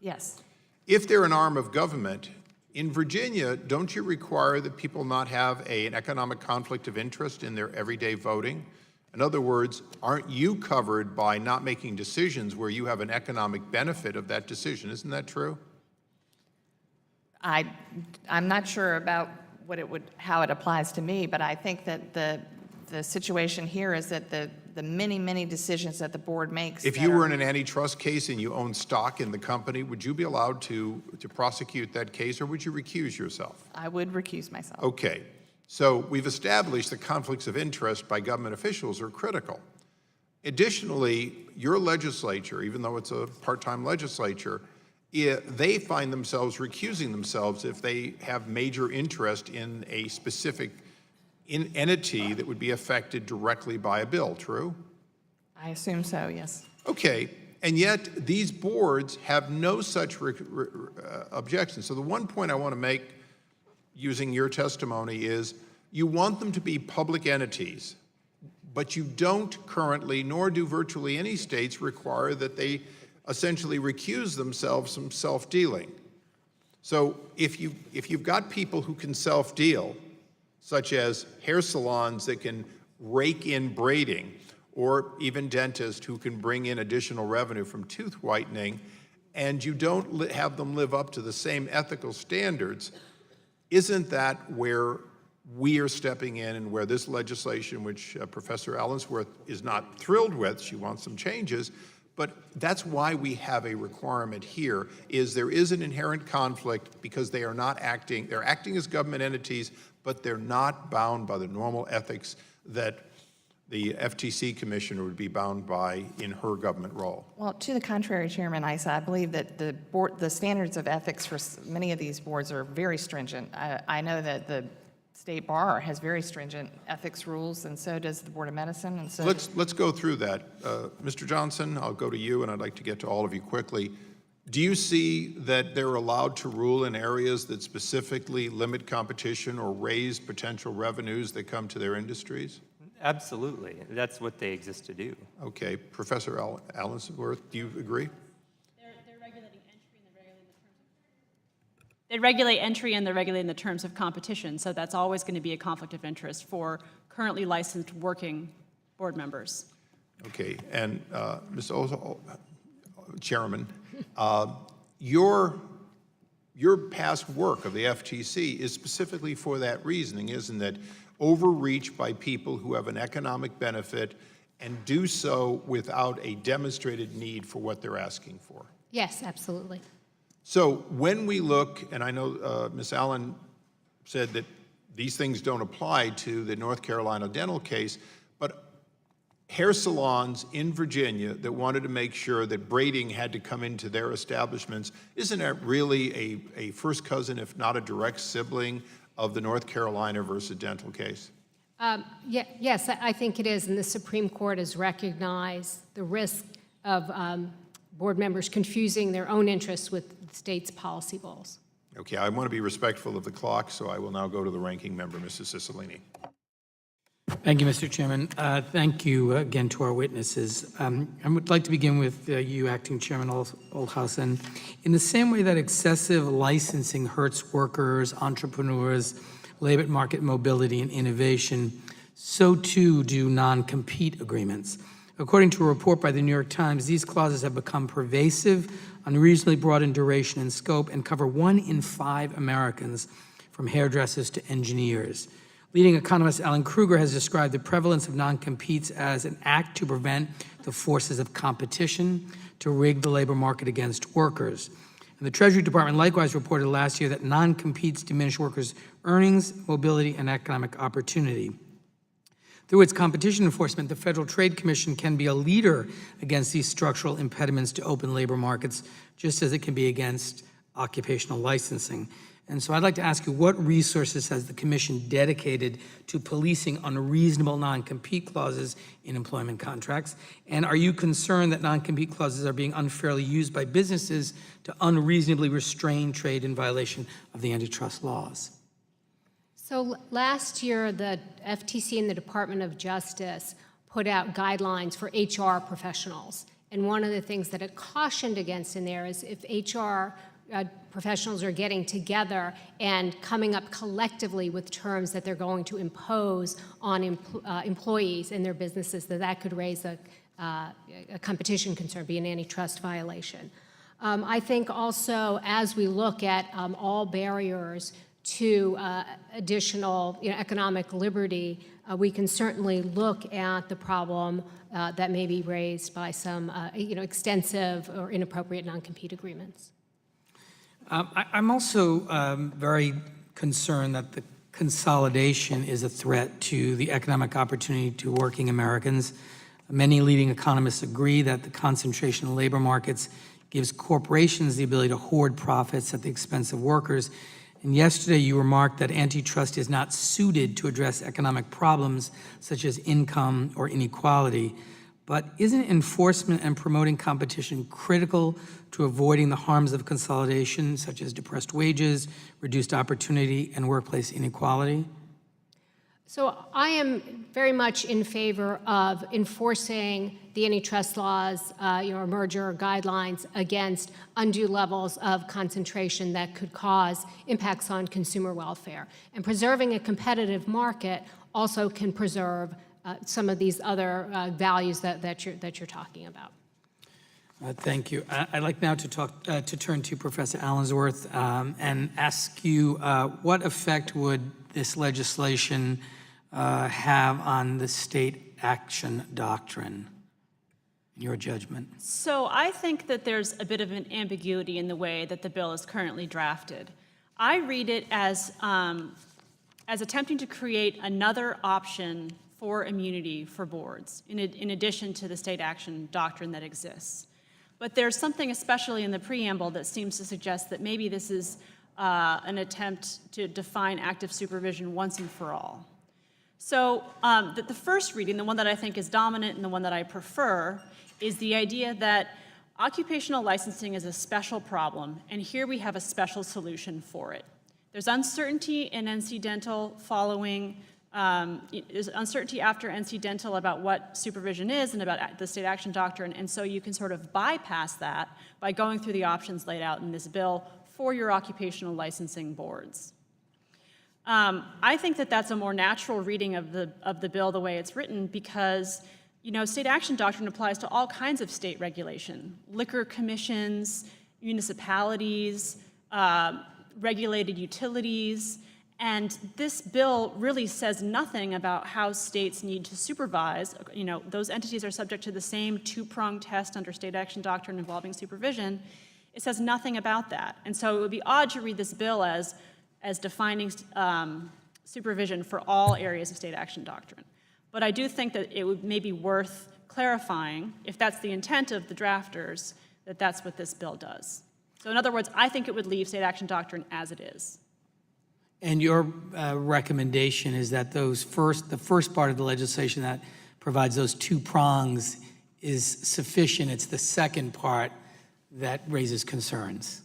Yes. If they're an arm of government, in Virginia, don't you require that people not have an economic conflict of interest in their everyday voting? In other words, aren't you covered by not making decisions where you have an economic benefit of that decision? Isn't that true? I'm not sure about how it applies to me, but I think that the situation here is that the many decisions that the board makes. If you were in an antitrust case and you own stock in the company, would you be allowed to prosecute that case, or would you recuse yourself? I would recuse myself. Okay. So we've established that conflicts of interest by government officials are critical. Additionally, your legislature, even though it's a part-time legislature, they find themselves recusing themselves if they have major interest in a specific entity that would be affected directly by a bill, true? I assume so, yes. Okay, and yet these boards have no such objection. So the one point I want to make using your testimony is you want them to be public entities, but you don't currently, nor do virtually any states, require that they essentially recuse themselves from self-dealing. So if you've got people who can self-deal, such as hair salons that can rake in braiding, or even dentists who can bring in additional revenue from tooth whitening, and you don't have them live up to the same ethical standards, isn't that where we are stepping in and where this legislation, which Professor Allensworth is not thrilled with, she wants some changes, but that's why we have a requirement here, is there is an inherent conflict because they are not acting, they're acting as government entities, but they're not bound by the normal ethics that the FTC commissioner would be bound by in her government role. Well, to the contrary, Chairman Issa, I believe that the standards of ethics for many of these boards are very stringent. I know that the State Bar has very stringent ethics rules, and so does the Board of Medicine. And so let's go through that. Mr. Johnson, I'll go to you, and I'd like to get to all of you quickly. Do you see that they're allowed to rule in areas that specifically limit competition or raise potential revenues that come to their industries? Absolutely. That's what they exist to do. Okay. Professor Allensworth, do you agree? They're regulating entry and they're regulating the terms They regulate entry and they're regulating the terms of competition, so that's always going to be a conflict of interest for currently licensed working board members. Okay, and Mr. Chairman, your past work of the FTC is specifically for that reasoning, isn't it? Overreach by people who have an economic benefit and do so without a demonstrated need for what they're asking for. Yes, absolutely. So when we look, and I know Ms. Allen said that these things don't apply to the North Carolina dental case, but hair salons in Virginia that wanted to make sure that braiding had to come into their establishments, isn't that really a first cousin, if not a direct sibling, of the North Carolina versus dental case? Yes, I think it is, and the Supreme Court has recognized the risk of board members confusing their own interests with the state's policy goals. Okay, I want to be respectful of the clock, so I will now go to the ranking member, Mrs. Cicilline. Thank you, Mr. Chairman. Thank you again to our witnesses. I would like to begin with you, Acting Chairman Oldhausen. In the same way that excessive licensing hurts workers, entrepreneurs, labor market mobility, and innovation, so too do non-compete agreements. According to a report by the New York Times, these clauses have become pervasive, unreasonably broad in duration and scope, and cover 1 in 5 Americans, from hairdressers to engineers. Leading economist Alan Kruger has described the prevalence of non-competes as an act to prevent the forces of competition, to rig the labor market against workers. And the Treasury Department likewise reported last year that non-competes diminish workers' earnings, mobility, and economic opportunity. Through its competition enforcement, the Federal Trade Commission can be a leader against these structural impediments to open labor markets, just as it can be against occupational licensing. And so I'd like to ask you, what resources has the Commission dedicated to policing unreasonable non-compete clauses in employment contracts? And are you concerned that non-compete clauses are being unfairly used by businesses to unreasonably restrain trade in violation of the antitrust laws? So last year, the FTC and the Department of Justice put out guidelines for HR professionals. And one of the things that it cautioned against in there is if HR professionals are getting together and coming up collectively with terms that they're going to impose on employees in their businesses, that could raise a competition concern, be an antitrust violation. I think also as we look at all barriers to additional economic liberty, we can certainly look at the problem that may be raised by some extensive or inappropriate non-compete agreements. I'm also very concerned that the consolidation is a threat to the economic opportunity to working Americans. Many leading economists agree that the concentration in labor markets gives corporations the ability to hoard profits at the expense of workers. And yesterday you remarked that antitrust is not suited to address economic problems such as income or inequality. But isn't enforcement and promoting competition critical to avoiding the harms of consolidation, such as depressed wages, reduced opportunity, and workplace inequality? So I am very much in favor of enforcing the antitrust laws, or merger guidelines against undue levels of concentration that could cause impacts on consumer welfare. And preserving a competitive market also can preserve some of these other values that you're talking about. Thank you. I'd like now to turn to Professor Allensworth and ask you what effect would this legislation have on the state action doctrine, in your judgment? So I think that there's a bit of an ambiguity in the way that the bill is currently drafted. I read it as attempting to create another option for immunity for boards, in addition to the state action doctrine that exists. But there's something especially in the preamble that seems to suggest that maybe this is an attempt to define active supervision once and for all. So the first reading, the one that I think is dominant and the one that I prefer, is the idea that occupational licensing is a special problem, and here we have a special solution for it. There's uncertainty in NC Dental following there's uncertainty after NC Dental about what supervision is and about the state action doctrine, and so you can sort of bypass that by going through the options laid out in this bill for your occupational licensing boards. I think that that's a more natural reading of the bill the way it's written because, you know, state action doctrine applies to all kinds of state regulation, liquor commissions, municipalities, regulated utilities, and this bill really says nothing about how states need to supervise. You know, those entities are subject to the same two-pronged test under state action doctrine involving supervision. It says nothing about that. And so it would be odd to read this bill as defining supervision for all areas of state action doctrine. But I do think that it would maybe worth clarifying, if that's the intent of the drafters, that that's what this bill does. So in other words, I think it would leave state action doctrine as it is. And your recommendation is that the first part of the legislation that provides those two prongs is sufficient. It's the second part that raises concerns.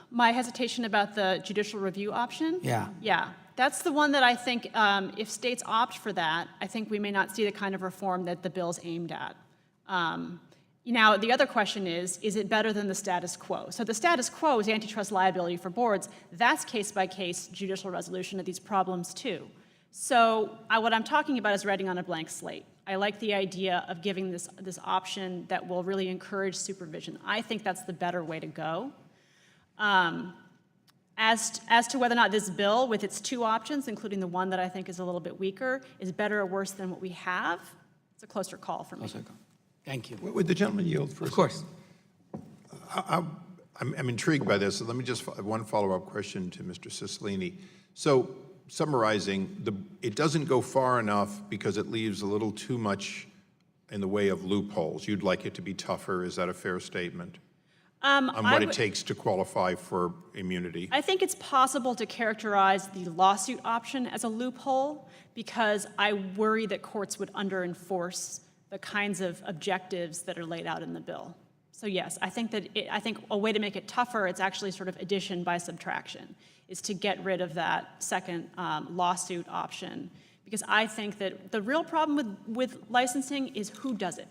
My hesitation about the judicial review option? Yeah. Yeah, that's the one that I think if states opt for that, I think we may not see the kind of reform that the bill's aimed at. Now, the other question is it better than the status quo? So the status quo is antitrust liability for boards. That's case-by-case judicial resolution of these problems, too. So what I'm talking about is writing on a blank slate. I like the idea of giving this option that will really encourage supervision. I think that's the better way to go. As to whether or not this bill, with its two options, including the one that I think is a little bit weaker, is better or worse than what we have, it's a closer call for me. Thank you. Would the gentleman yield for a Of course. I'm intrigued by this, so let me just, one follow-up question to Mr. Cicilline. So, summarizing, it doesn't go far enough because it leaves a little too much in the way of loopholes. You'd like it to be tougher, is that a fair statement? On what it takes to qualify for immunity? I think it's possible to characterize the lawsuit option as a loophole because I worry that courts would under-enforce the kinds of objectives that are laid out in the bill. So yes, I think a way to make it tougher, it's actually sort of addition by subtraction, is to get rid of that second lawsuit option. Because I think that the real problem with licensing is who does it.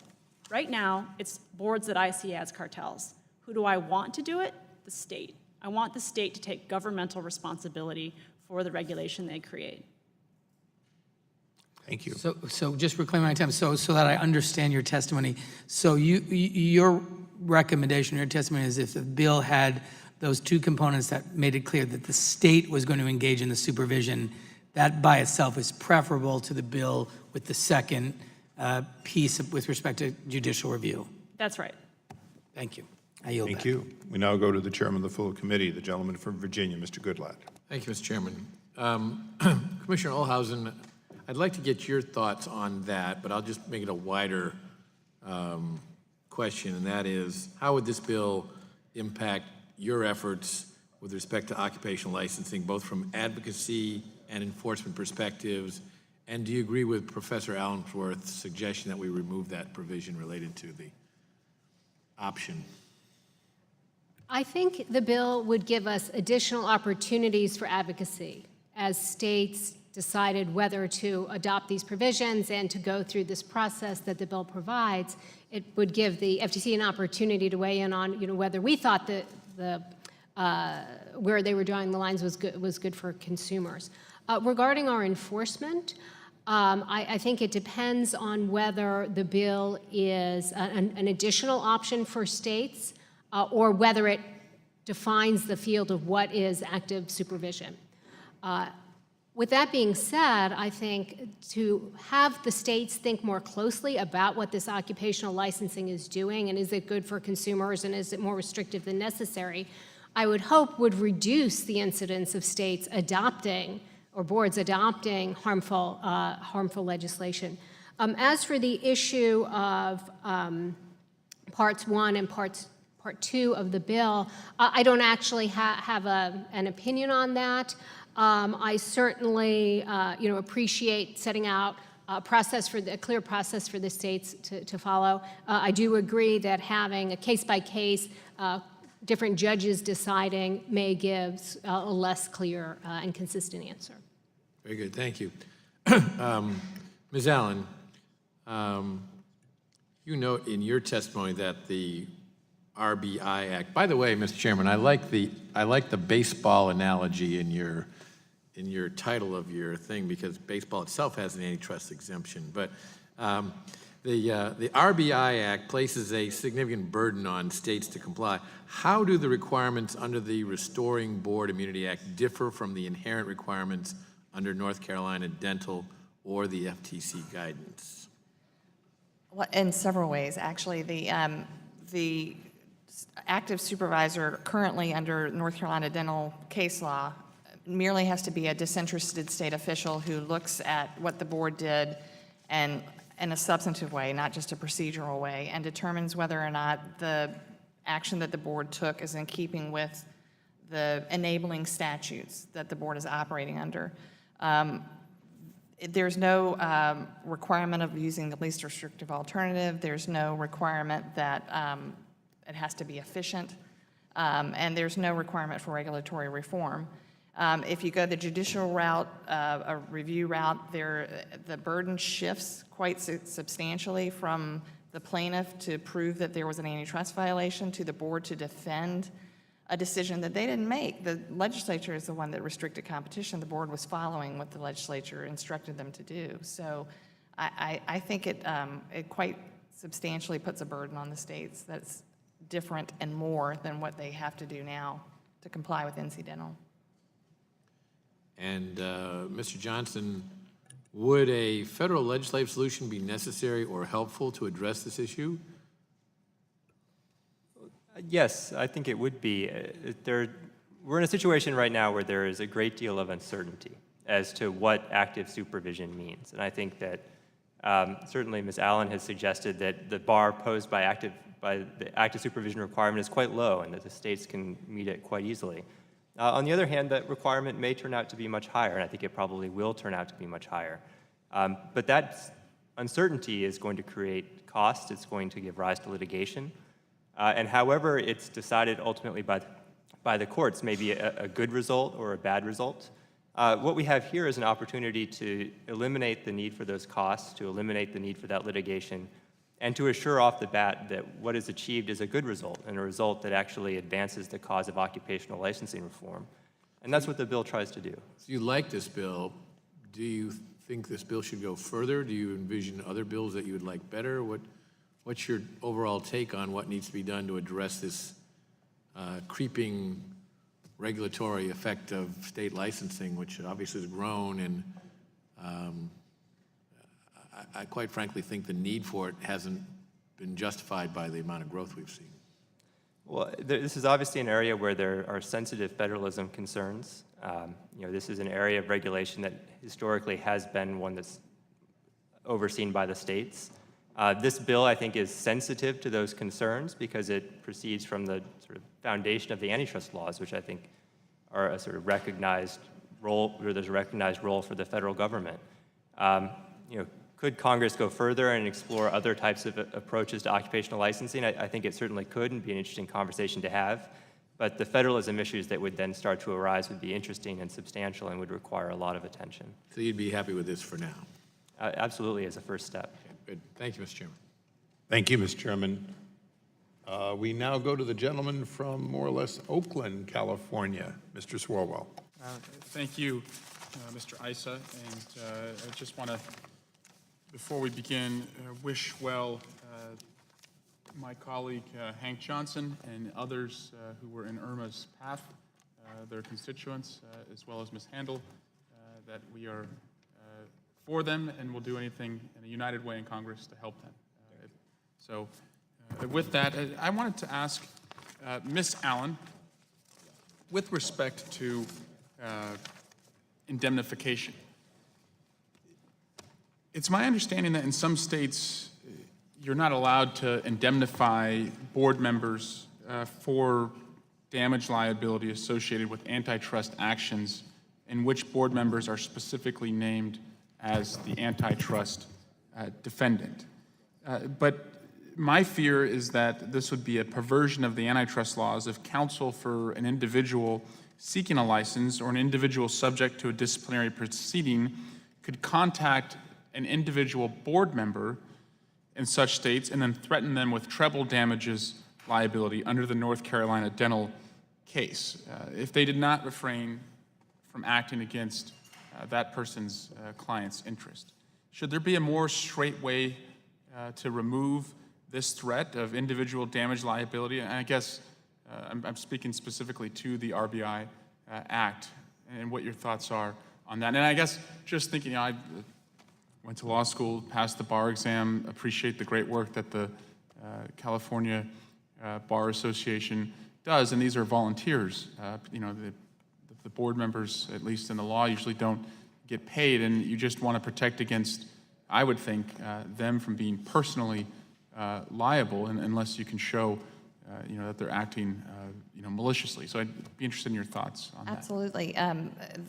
Right now, it's boards that I see as cartels. Who do I want to do it? The state. I want the state to take governmental responsibility for the regulation they create. Thank you. So just reclaim my time, so that I understand your testimony. So your recommendation, your testimony is if the bill had those two components that made it clear that the state was going to engage in the supervision, that by itself is preferable to the bill with the second piece with respect to judicial review. That's right. Thank you. I yield back. Thank you. We now go to the chairman of the full committee, the gentleman from Virginia, Mr. Goodlatte. Thank you, Mr. Chairman. Commissioner Olhausen, I'd like to get your thoughts on that, but I'll just make it a wider question, and that is, how would this bill impact your efforts with respect to occupational licensing, both from advocacy and enforcement perspectives? And do you agree with Professor Allensworth's suggestion that we remove that provision related to the option? I think the bill would give us additional opportunities for advocacy as states decided whether to adopt these provisions and to go through this process that the bill provides. It would give the FTC an opportunity to weigh in on, whether we thought that where they were drawing the lines was good for consumers. Regarding our enforcement, I think it depends on whether the bill is an additional option for states or whether it defines the field of what is active supervision. With that being said, I think to have the states think more closely about what this occupational licensing is doing and is it good for consumers and is it more restrictive than necessary, I would hope would reduce the incidence of states adopting or boards adopting harmful legislation. As for the issue of parts 1 and part 2 of the bill, I don't actually have an opinion on that. I certainly, appreciate setting out a clear process for the states to follow. I do agree that having a case-by-case, different judges deciding may give a less clear and consistent answer. Very good, thank you. Ms. Allen, you note in your testimony that the RBI Act. By the way, Mr. Chairman, I like the baseball analogy in your title of your thing, because baseball itself has an antitrust exemption. But the RBI Act places a significant burden on states to comply. How do the requirements under the Restoring Board Immunity Act differ from the inherent requirements under North Carolina dental or the FTC guidance? Well, in several ways, actually. The active supervisor currently under North Carolina dental case law merely has to be a disinterested state official who looks at what the board did and in a substantive way, not just a procedural way, and determines whether or not the action that the board took is in keeping with the enabling statutes that the board is operating under. There's no requirement of using the least restrictive alternative. There's no requirement that it has to be efficient. And there's no requirement for regulatory reform. If you go the judicial route, a review route, the burden shifts quite substantially from the plaintiff to prove that there was an antitrust violation to the board to defend a decision that they didn't make. The legislature is the one that restricted competition. The board was following what the legislature instructed them to do. So I think it quite substantially puts a burden on the states that's different and more than what they have to do now to comply with NC Dental. And Mr. Johnson, would a federal legislative solution be necessary or helpful to address this issue? Yes, I think it would be. We're in a situation right now where there is a great deal of uncertainty as to what active supervision means. And I think that certainly Ms. Allen has suggested that the bar posed by the active supervision requirement is quite low and that the states can meet it quite easily. On the other hand, that requirement may turn out to be much higher, and I think it probably will turn out to be much higher. But that uncertainty is going to create cost. It's going to give rise to litigation. And however it's decided ultimately by the courts, may be a good result or a bad result. What we have here is an opportunity to eliminate the need for those costs, to eliminate the need for that litigation, and to assure off the bat that what is achieved is a good result and a result that actually advances the cause of occupational licensing reform. And that's what the bill tries to do. So you like this bill. Do you think this bill should go further? Do you envision other bills that you would like better? What's your overall take on what needs to be done to address this creeping regulatory effect of state licensing, which obviously has grown, and I quite frankly think the need for it hasn't been justified by the amount of growth we've seen? Well, this is obviously an area where there are sensitive federalism concerns. This is an area of regulation that historically has been one that's overseen by the states. This bill, I think, is sensitive to those concerns because it proceeds from the sort of foundation of the antitrust laws, which I think are a sort of recognized role, where there's a recognized role for the federal government. Could Congress go further and explore other types of approaches to occupational licensing? I think it certainly could and be an interesting conversation to have. But the federalism issues that would then start to arise would be interesting and substantial and would require a lot of attention. So you'd be happy with this for now? Absolutely, as a first step. Okay, good. Thank you, Mr. Chairman. Thank you, Mr. Chairman. We now go to the gentleman from more or less Oakland, California, Mr. Swalwell. Thank you, Mr. Issa, and I just want to, before we begin, wish well my colleague Hank Johnson and others who were in Irma's path, their constituents, as well as Ms. Handel, that we are for them and will do anything in a united way in Congress to help them. So with that, I wanted to ask Ms. Allen, with respect to indemnification, it's my understanding that in some states, you're not allowed to indemnify board members for damage liability associated with antitrust actions in which board members are specifically named as the antitrust defendant. But my fear is that this would be a perversion of the antitrust laws if counsel for an individual seeking a license or an individual subject to a disciplinary proceeding could contact an individual board member in such states and then threaten them with treble damages liability under the North Carolina dental case, if they did not refrain from acting against that person's client's interest? Should there be a more straight way to remove this threat of individual damage liability? And I guess I'm speaking specifically to the RBI Act and what your thoughts are on that. And I guess just thinking, I went to law school, passed the bar exam, appreciate the great work that the California Bar Association does, and these are volunteers. The board members, at least in the law, usually don't get paid, and you just want to protect against, I would think, them from being personally liable, unless you can show, that they're acting, maliciously. So I'd be interested in your thoughts on that. Absolutely.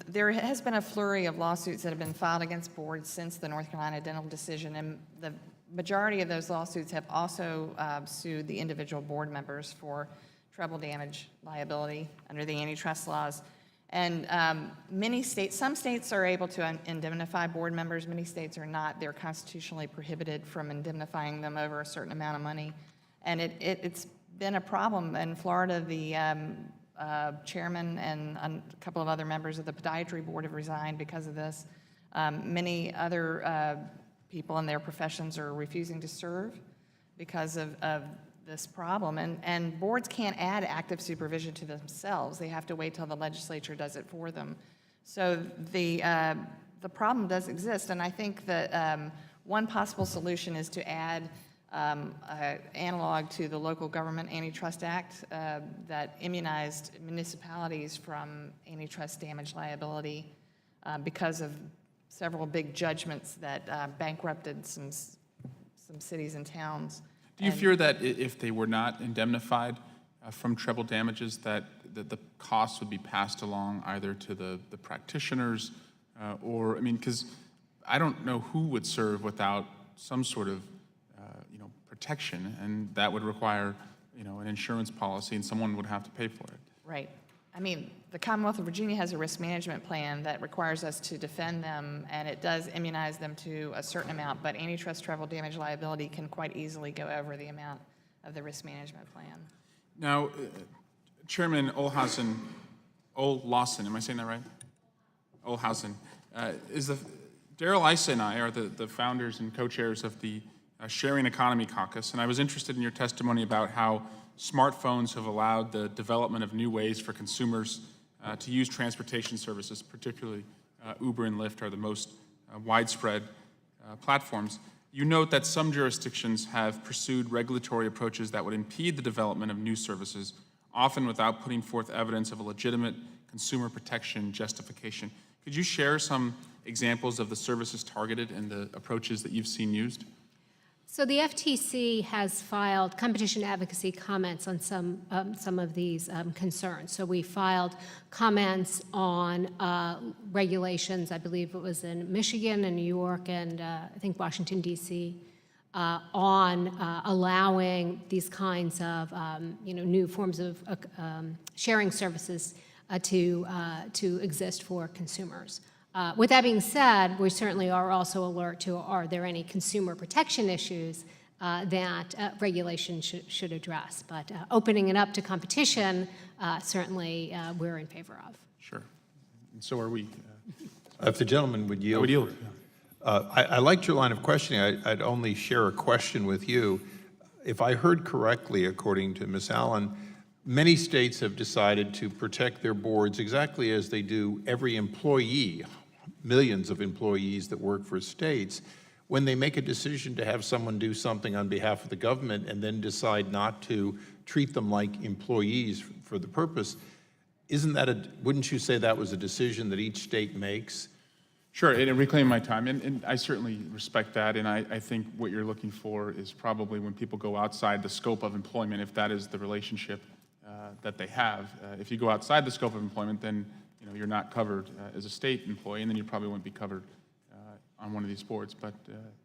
There has been a flurry of lawsuits that have been filed against boards since the North Carolina dental decision, and the majority of those lawsuits have also sued the individual board members for treble damage liability under the antitrust laws. And some states are able to indemnify board members, many states are not. They're constitutionally prohibited from indemnifying them over a certain amount of money. And it's been a problem. In Florida, the chairman and a couple of other members of the podiatry board have resigned because of this. Many other people in their professions are refusing to serve because of this problem. And boards can't add active supervision to themselves. They have to wait till the legislature does it for them. So the problem does exist, and I think that one possible solution is to add analog to the Local Government Antitrust Act that immunized municipalities from antitrust damage liability because of several big judgments that bankrupted some cities and towns. Do you fear that if they were not indemnified from treble damages, that the costs would be passed along either to the practitioners or, because I don't know who would serve without some sort of, protection, and that would require, an insurance policy, and someone would have to pay for it. Right. The Commonwealth of Virginia has a risk management plan that requires us to defend them, and it does immunize them to a certain amount, but antitrust treble damage liability can quite easily go over the amount of the risk management plan. Now, Chairman Olhausen, am I saying that right? Olhausen, Daryl Issa and I are the founders and co-chairs of the Sharing Economy Caucus, and I was interested in your testimony about how smartphones have allowed the development of new ways for consumers to use transportation services, particularly Uber and Lyft are the most widespread platforms. You note that some jurisdictions have pursued regulatory approaches that would impede the development of new services, often without putting forth evidence of a legitimate consumer protection justification. Could you share some examples of the services targeted and the approaches that you've seen used? So the FTC has filed competition advocacy comments on some of these concerns. So we filed comments on regulations, I believe it was in Michigan and New York and I think Washington, D.C., on allowing these kinds of new forms of sharing services to exist for consumers. With that being said, we certainly are also alert to, are there any consumer protection issues that regulation should address? But opening it up to competition, certainly we're in favor of. Sure. And so are we. If the gentleman would yield. I would yield. I liked your line of questioning. I'd only share a question with you. If I heard correctly, according to Ms. Allen, many states have decided to protect their boards exactly as they do every employee, millions of employees that work for states. When they make a decision to have someone do something on behalf of the government and then decide not to treat them like employees for the purpose, wouldn't you say that was a decision that each state makes? Sure, and reclaim my time, and I certainly respect that, and I think what you're looking for is probably when people go outside the scope of employment, if that is the relationship that they have. If you go outside the scope of employment, then you're not covered as a state employee, and then you probably wouldn't be covered on one of these boards. But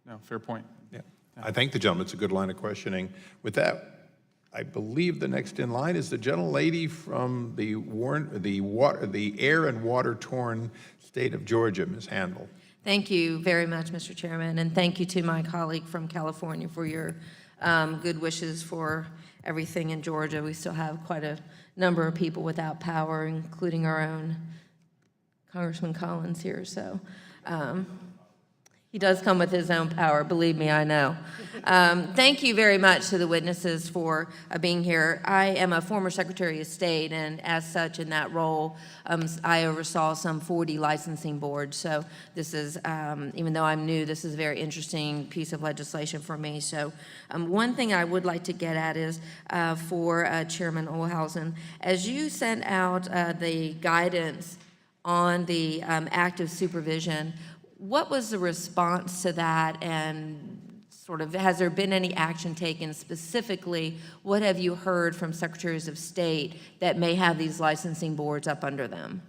no, fair point. Yeah. I thank the gentleman. It's a good line of questioning. With that, I believe the next in line is the gentlelady from the air and water-torn state of Georgia, Ms. Handel. Thank you very much, Mr. Chairman, and thank you to my colleague from California for your good wishes for everything in Georgia. We still have quite a number of people without power, including our own Congressman Collins here, so he does come with his own power, believe me, I know. Thank you very much to the witnesses for being here. I am a former Secretary of State, and as such, in that role, I oversaw some 40 licensing boards. So this is, even though I'm new, this is a very interesting piece of legislation for me. So one thing I would like to get at is for Chairman Olhausen, as you sent out the guidance on the active supervision, what was the response to that, and sort of has there been any action taken specifically? What have you heard from secretaries of state that may have these licensing boards up under them?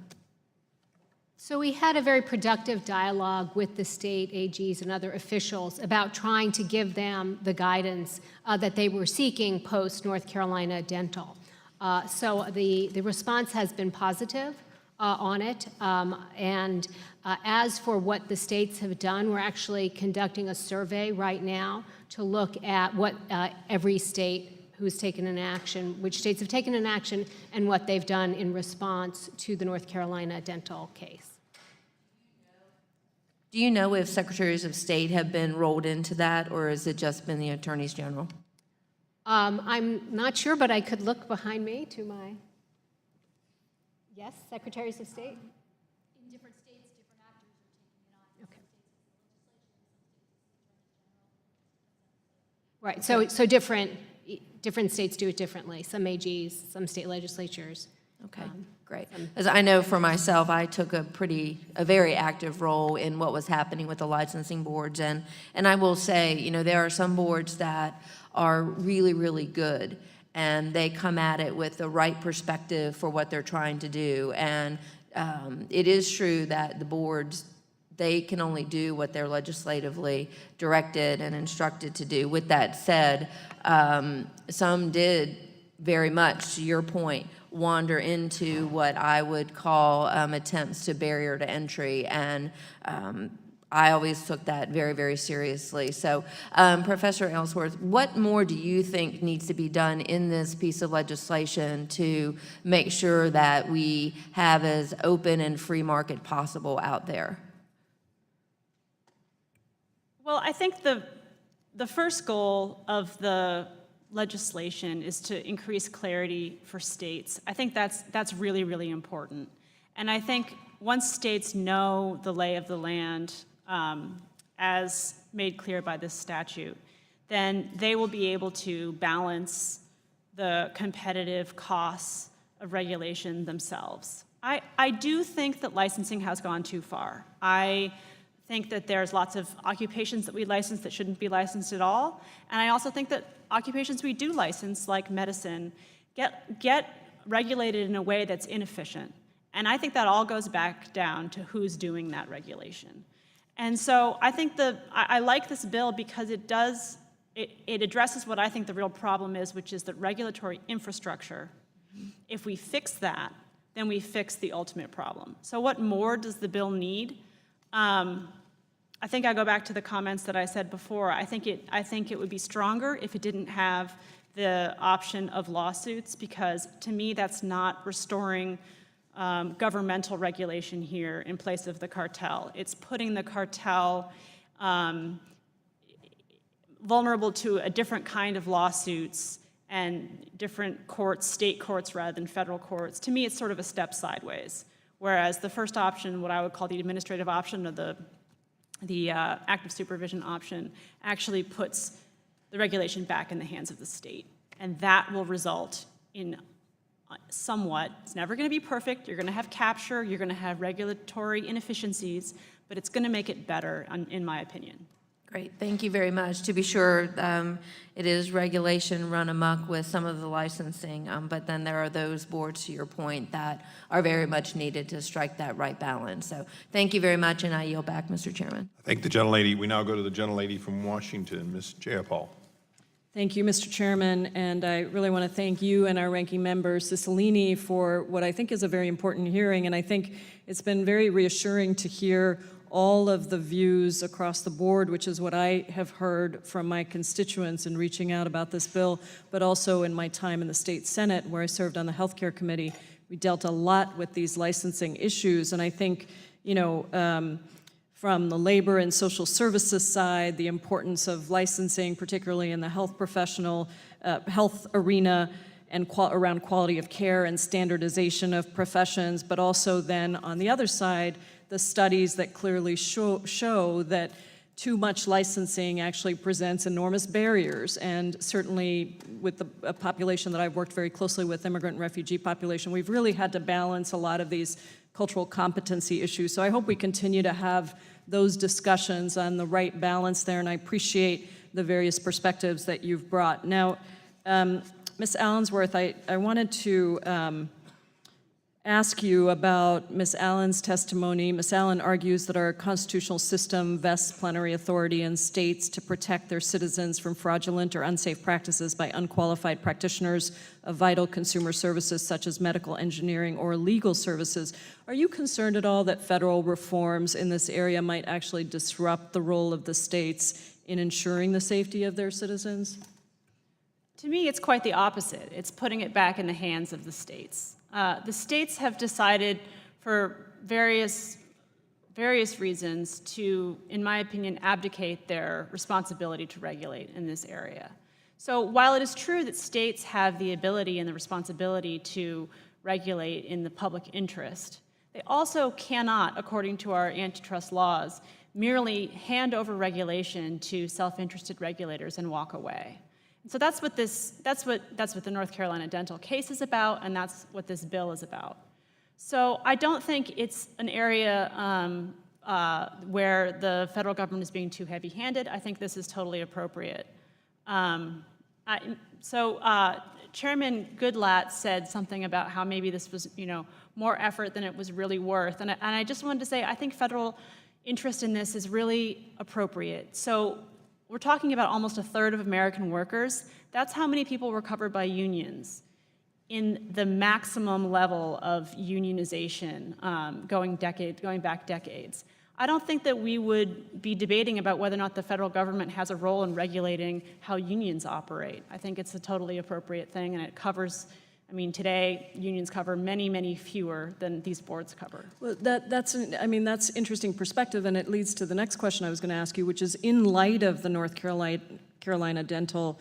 So we had a very productive dialogue with the state AGs and other officials about trying to give them the guidance that they were seeking post North Carolina dental. So the response has been positive on it. As for what the states have done, we're actually conducting a survey right now to look at what every state who's taken an action, which states have taken an action, and what they've done in response to the North Carolina dental case. Do you know if secretaries of state have been rolled into that, or has it just been the attorneys general? I'm not sure, but I could look behind me to my, yes, secretaries of state? In different states, different actors are taking it on. Okay. Right, so different states do it differently. Some AGs, some state legislatures. Okay, great. As I know for myself, I took a very active role in what was happening with the licensing boards, and I will say, you know, there are some boards that are really, really good, and they come at it with the right perspective for what they're trying to do. And it is true that the boards, they can only do what they're legislatively directed and instructed to do. With that said, some did very much, to your point, wander into what I would call attempts to barrier to entry, and I always took that very, very seriously. So, Professor Ellsworth, what more do you think needs to be done in this piece of legislation to make sure that we have as open and free market possible out there? Well, I think the first goal of the legislation is to increase clarity for states. I think that's really, really important. And I think once states know the lay of the land, as made clear by this statute, then they will be able to balance the competitive costs of regulation themselves. I do think that licensing has gone too far. I think that there's lots of occupations that we license that shouldn't be licensed at all. And I also think that occupations we do license, like medicine, get regulated in a way that's inefficient. And I think that all goes back down to who's doing that regulation. And so I think I like this bill because it addresses what I think the real problem is, which is that regulatory infrastructure. If we fix that, then we fix the ultimate problem. So what more does the bill need? I think I go back to the comments that I said before. I think it would be stronger if it didn't have the option of lawsuits, because to me that's not restoring governmental regulation here in place of the cartel. It's putting the cartel vulnerable to a different kind of lawsuits and different courts, state courts rather than federal courts. To me, it's sort of a step sideways. Whereas the first option, what I would call the administrative option, or the active supervision option, actually puts the regulation back in the hands of the state. And that will result in somewhat, it's never going to be perfect, you're going to have capture, you're going to have regulatory inefficiencies, but it's going to make it better, in my opinion. Great, thank you very much. To be sure, it is regulation run amok with some of the licensing, but then there are those boards, to your point, that are very much needed to strike that right balance. So thank you very much, and I yield back, Mr. Chairman. I thank the gentlelady. We now go to the gentlelady from Washington, Ms. Jayapal. Thank you, Mr. Chairman, and I really want to thank you and our ranking member, Cicilline, for what I think is a very important hearing, and I think it's been very reassuring to hear all of the views across the board, which is what I have heard from my constituents in reaching out about this bill, but also in my time in the state Senate, where I served on the healthcare committee. We dealt a lot with these licensing issues, and I think, from the labor and social services side, the importance of licensing, particularly in the health professional, health arena, and around quality of care and standardization of professions, but also then on the other side, the studies that clearly show that too much licensing actually presents enormous barriers. And certainly with a population that I've worked very closely with, immigrant and refugee population, we've really had to balance a lot of these cultural competency issues. So I hope we continue to have those discussions on the right balance there, and I appreciate the various perspectives that you've brought. Now, Ms. Allensworth, I wanted to ask you about Ms. Allen's testimony. Ms. Allen argues that our constitutional system vests plenary authority in states to protect their citizens from fraudulent or unsafe practices by unqualified practitioners of vital consumer services such as medical, engineering, or legal services. Are you concerned at all that federal reforms in this area might actually disrupt the role of the states in ensuring the safety of their citizens? To me, it's quite the opposite. It's putting it back in the hands of the states. The states have decided for various reasons to, in my opinion, abdicate their responsibility to regulate in this area. So while it is true that states have the ability and the responsibility to regulate in the public interest, they also cannot, according to our antitrust laws, merely hand over regulation to self-interested regulators and walk away. So that's what the North Carolina dental case is about, and that's what this bill is about. So I don't think it's an area where the federal government is being too heavy-handed. I think this is totally appropriate. Chairman Goodlatte said something about how maybe this was, more effort than it was really worth, and I just wanted to say I think federal interest in this is really appropriate. So we're talking about almost a third of American workers. That's how many people were covered by unions in the maximum level of unionization going back decades. I don't think that we would be debating about whether or not the federal government has a role in regulating how unions operate. I think it's a totally appropriate thing, and it covers, today unions cover many, many fewer than these boards cover. Well, that's interesting perspective, and it leads to the next question I was going to ask you, which is, in light of the North Carolina dental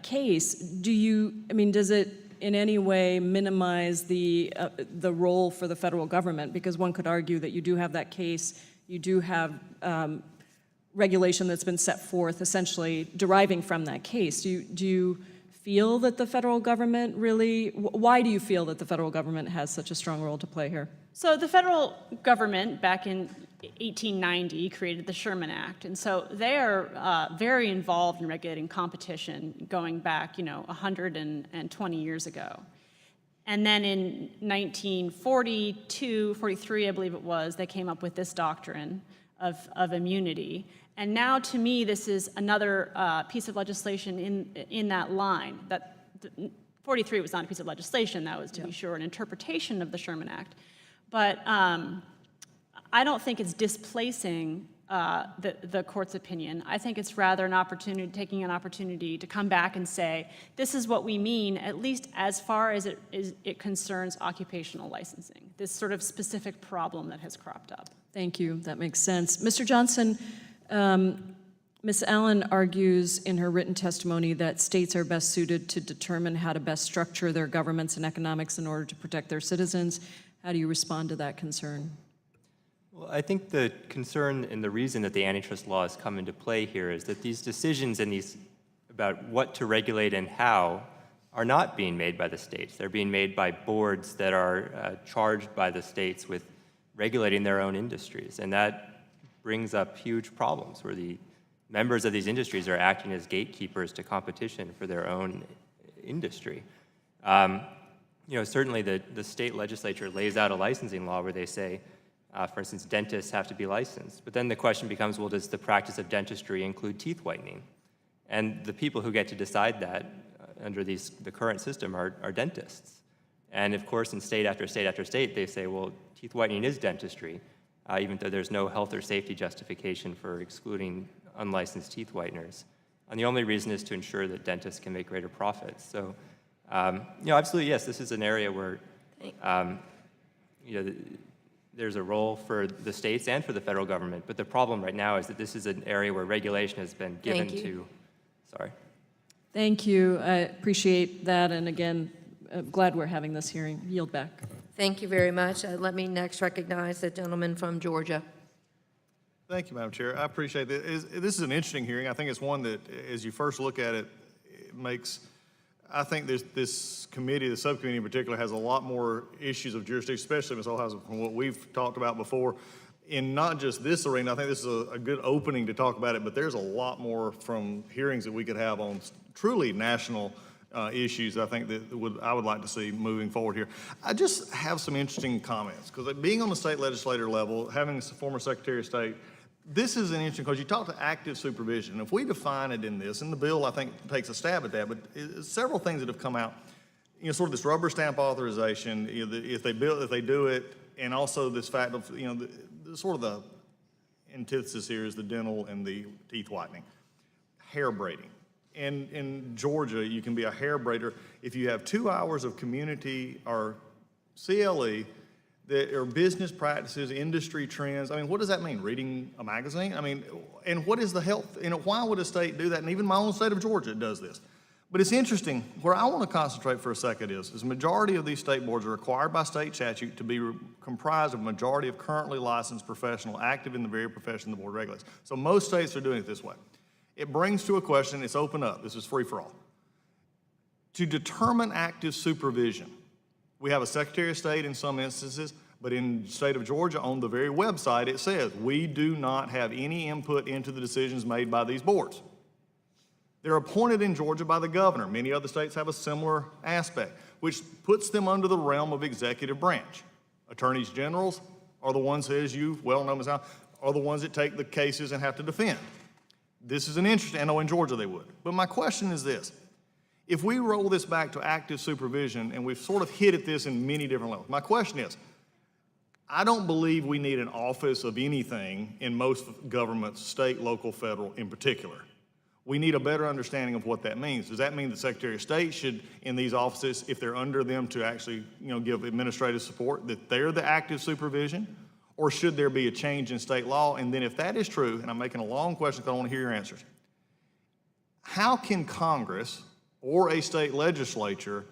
case, does it in any way minimize the role for the federal government? Because one could argue that you do have that case, you do have regulation that's been set forth, essentially deriving from that case. Do you feel that the federal government why do you feel that the federal government has such a strong role to play here? So the federal government back in 1890 created the Sherman Act, and so they are very involved in regulating competition going back, 120 years ago. And then in 1942, 43, I believe it was, they came up with this doctrine of immunity. And now, to me, this is another piece of legislation in that line. That 43 was not a piece of legislation. That was, to be sure, an interpretation of the Sherman Act. But I don't think it's displacing the court's opinion. I think it's rather taking an opportunity to come back and say, this is what we mean, at least as far as it concerns occupational licensing, this sort of specific problem that has cropped up. Thank you. That makes sense. Mr. Johnson, Ms. Allen argues in her written testimony that states are best suited to determine how to best structure their governments and economics in order to protect their citizens. How do you respond to that concern? Well, I think the concern and the reason that the antitrust laws come into play here is that these decisions about what to regulate and how are not being made by the states. They're being made by boards that are charged by the states with regulating their own industries. And that brings up huge problems where the members of these industries are acting as gatekeepers to competition for their own industry. Certainly the state legislature lays out a licensing law where they say, for instance, dentists have to be licensed. But then the question becomes, well, does the practice of dentistry include teeth whitening? And the people who get to decide that under the current system are dentists. And of course, in state after state after state, they say, well, teeth whitening is dentistry. even though there's no health or safety justification for excluding unlicensed teeth whiteners. And the only reason is to ensure that dentists can make greater profits. So, absolutely, yes, this is an area where, there's a role for the states and for the federal government. But the problem right now is that this is an area where regulation has been given to, sorry. Thank you. I appreciate that. And again, glad we're having this hearing. Yield back. Thank you very much. Let me next recognize the gentleman from Georgia. Thank you, Madam Chair. I appreciate it. This is an interesting hearing. I think it's one that, as you first look at it, it makes, I think this committee, the subcommittee in particular, has a lot more issues of jurisdiction, especially Ms. Olhausen, from what we've talked about before. In not just this arena, I think this is a good opening to talk about it, but there's a lot more from hearings that we could have on truly national issues I think that I would like to see moving forward here. I just have some interesting comments, because being on the state legislator level, having a former Secretary of State, this is an interesting, because you talk to active supervision. If we define it in this, and the bill I think takes a stab at that, but several things that have come out, sort of this rubber stamp authorization, if they do it, and also this fact of, sort of the antithesis here is the dental and the teeth whitening, hair braiding. And in Georgia, you can be a hair braider if you have 2 hours of community or CLE that are business practices, industry trends. I mean, what does that mean? Reading a magazine? I mean, and what is the health? Why would a state do that? And even my own state of Georgia does this. But it's interesting. Where I want to concentrate for a second is the majority of these state boards are required by state statute to be comprised of a majority of currently licensed professionals active in the very profession the board regulates. So most states are doing it this way. It brings to a question, it's open up, this is free for all. To determine active supervision, we have a Secretary of State in some instances, but in the state of Georgia, on the very website, it says, we do not have any input into the decisions made by these boards. They're appointed in Georgia by the governor. Many other states have a similar aspect, which puts them under the realm of executive branch. Attorneys generals are the ones, as you well know, Ms. Allen, are the ones that take the cases and have to defend. This is an interesting, I know in Georgia they would. But my question is this. If we roll this back to active supervision, and we've sort of hit at this in many different levels, my question is, I don't believe we need an office of anything in most governments, state, local, federal in particular. We need a better understanding of what that means. Does that mean the Secretary of State should, in these offices, if they're under them to actually give administrative support, that they're the active supervision? Or should there be a change in state law? And then if that is true, and I'm making a long question because I want to hear your answers, how can Congress or a state legislature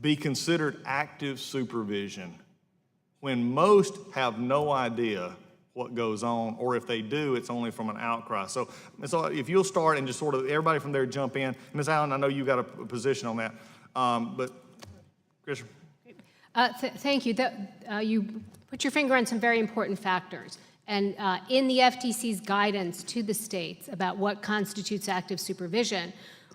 be considered active supervision when most have no idea what goes on, or if they do, it's only from an outcry? So if you'll start and just sort of everybody from there jump in. Ms. Allen, I know you've got a position on that, but Christian. Thank you. You put your finger on some very important factors. And in the FTC's guidance to the states about what constitutes active supervision,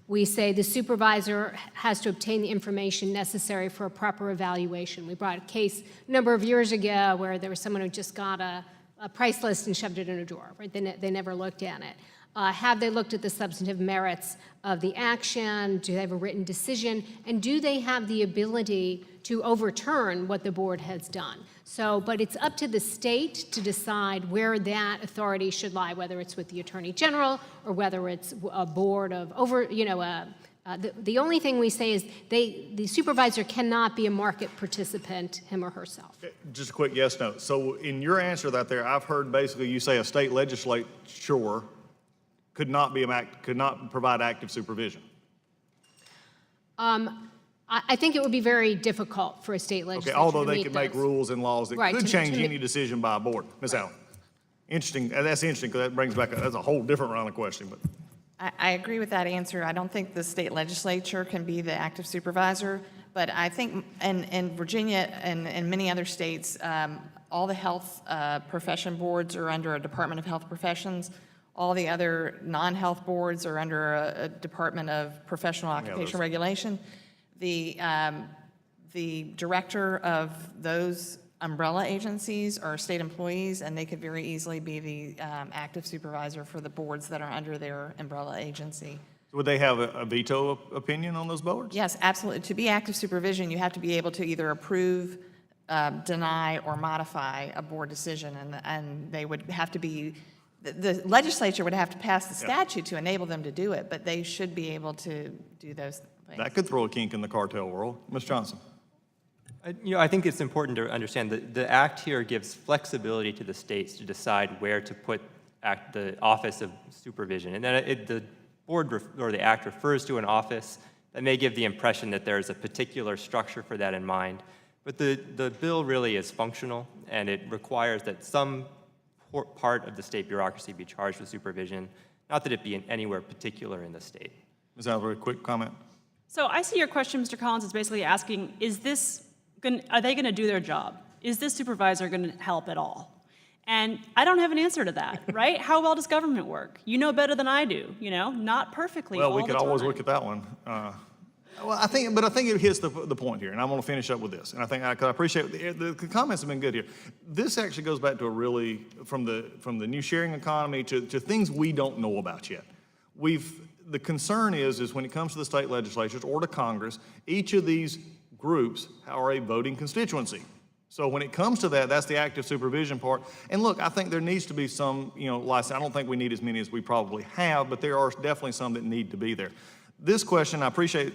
we say the supervisor has to obtain the information necessary for a proper evaluation. We brought a case a number of years ago where there was someone who just got a price list and shoved it in a drawer, right? They never looked at it. Have they looked at the substantive merits of the action? Do they have a written decision? And do they have the ability to overturn what the board has done? So, but it's up to the state to decide where that authority should lie, whether it's with the Attorney General or whether it's a board of the only thing we say is the supervisor cannot be a market participant, him or herself. Just a quick yes, no. So in your answer to that there, I've heard basically you say a state legislature could not provide active supervision. I think it would be very difficult for a state legislature although to they meet could make those. rules and laws that Right, could to change make- any decision by a board. Ms. Allen. Interesting. That's interesting because that brings back, that's a whole different round of question. But I agree with that answer. I don't think the state legislature can be the active supervisor, but I think in Virginia and many other states, all the health profession boards are under a Department of Health Professions. All the other non-health boards are under a Department of Professional Occupational Regulation. The director of those umbrella agencies are state employees, and they could very easily be the active supervisor for the boards that are under their umbrella agency. would they have a veto opinion on those boards? Yes, absolutely. To be active supervision, you have to be able to either approve deny or modify a board decision, and they would have to be, the legislature would have to pass the statute to enable them to do it, but they should be able to do those things. That could throw a kink in the cartel world. Ms. Johnson? I think it's important to understand that the act here gives flexibility to the states to decide where to put the Office of Supervision. And then the board or the act refers to an office that may give the impression that there's a particular structure for that in mind. But the bill really is functional, and it requires that some part of the state bureaucracy be charged with supervision, not that it be anywhere particular in the state. Ms. Alvarez, quick comment. So I see your question, Mr. Collins, is basically asking, are they going to do their job? Is this supervisor going to help at all? And I don't have an answer to that, right? How well does government work? You know better than I do, not perfectly all Well, we could always time. look at that one. Well, I think it hits the point here, and I'm going to finish up with this. And I think, because I appreciate, the comments have been good here. This actually goes back to a really, from the new sharing economy to things we don't know about yet. The concern is when it comes to the state legislatures or to Congress, each of these groups are a voting constituency. So when it comes to that, that's the active supervision part. And look, I think there needs to be some, license. I don't think we need as many as we probably have, but there are definitely some that need to be there. This question, I appreciate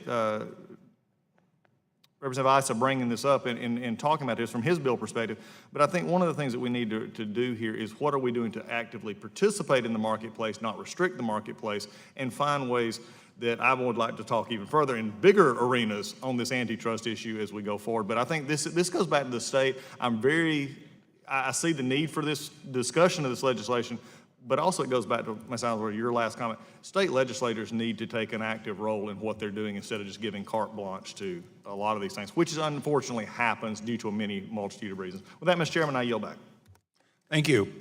Representative Issa bringing this up and talking about this from his bill perspective, but I think one of the things that we need to do here is what are we doing to actively participate in the marketplace, not restrict the marketplace, and find ways that I would like to talk even further in bigger arenas on this antitrust issue as we go forward. But I think this goes back to the state. I see the need for this discussion of this legislation, but also it goes back to, Ms. Alvarez, your last comment. State legislators need to take an active role in what they're doing instead of just giving carte blanche to a lot of these things, which unfortunately happens due to a multitude of reasons. With that, Mr. Chairman, I yield back. Thank you.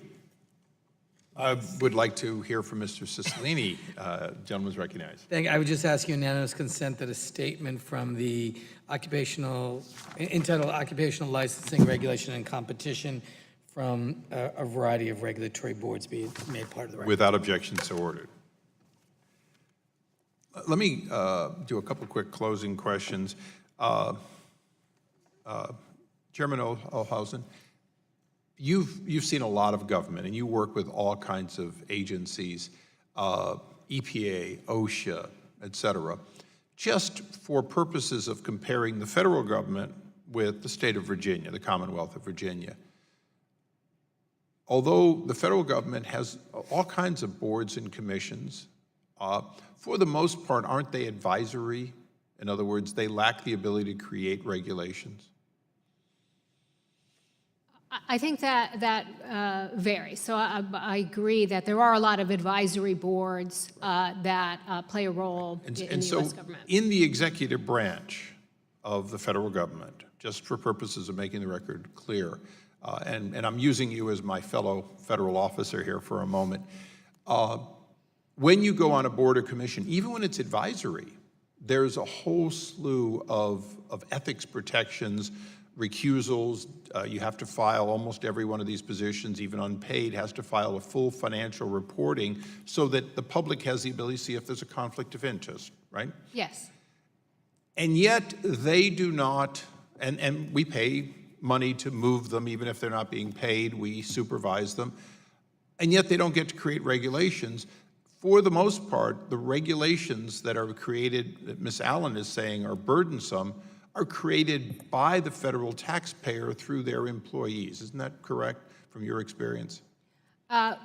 I would like to hear from Mr. Cicilline. Gentleman's recognized. I would just ask unanimous consent that a statement from the entitled Occupational Licensing, Regulation, and Competition from a variety of regulatory boards be made part of the record. Without objection, so ordered. Let me do a couple quick closing questions. Chairman Olhausen, you've seen a lot of government, and you work with all kinds of agencies, EPA, OSHA, et cetera. Just for purposes of comparing the federal government with the state of Virginia, the Commonwealth of Virginia, although the federal government has all kinds of boards and commissions, for the most part, aren't they advisory? In other words, they lack the ability to create regulations. I think that varies. So I agree that there are a lot of advisory boards that play a role in the U.S. government. In the executive branch of the federal government, just for purposes of making the record clear, and I'm using you as my fellow federal officer here for a moment, when you go on a board or commission, even when it's advisory, there's a whole slew of ethics protections, recusals. You have to file almost every one of these positions, even unpaid, has to file a full financial reporting so that the public has the ability to see if there's a conflict of interest, right? Yes. And yet they do not, and we pay money to move them, even if they're not being paid, we supervise them, and yet they don't get to create regulations. For the most part, the regulations that are created, that Ms. Allen is saying are burdensome, are created by the federal taxpayer through their employees. Isn't that correct from your experience?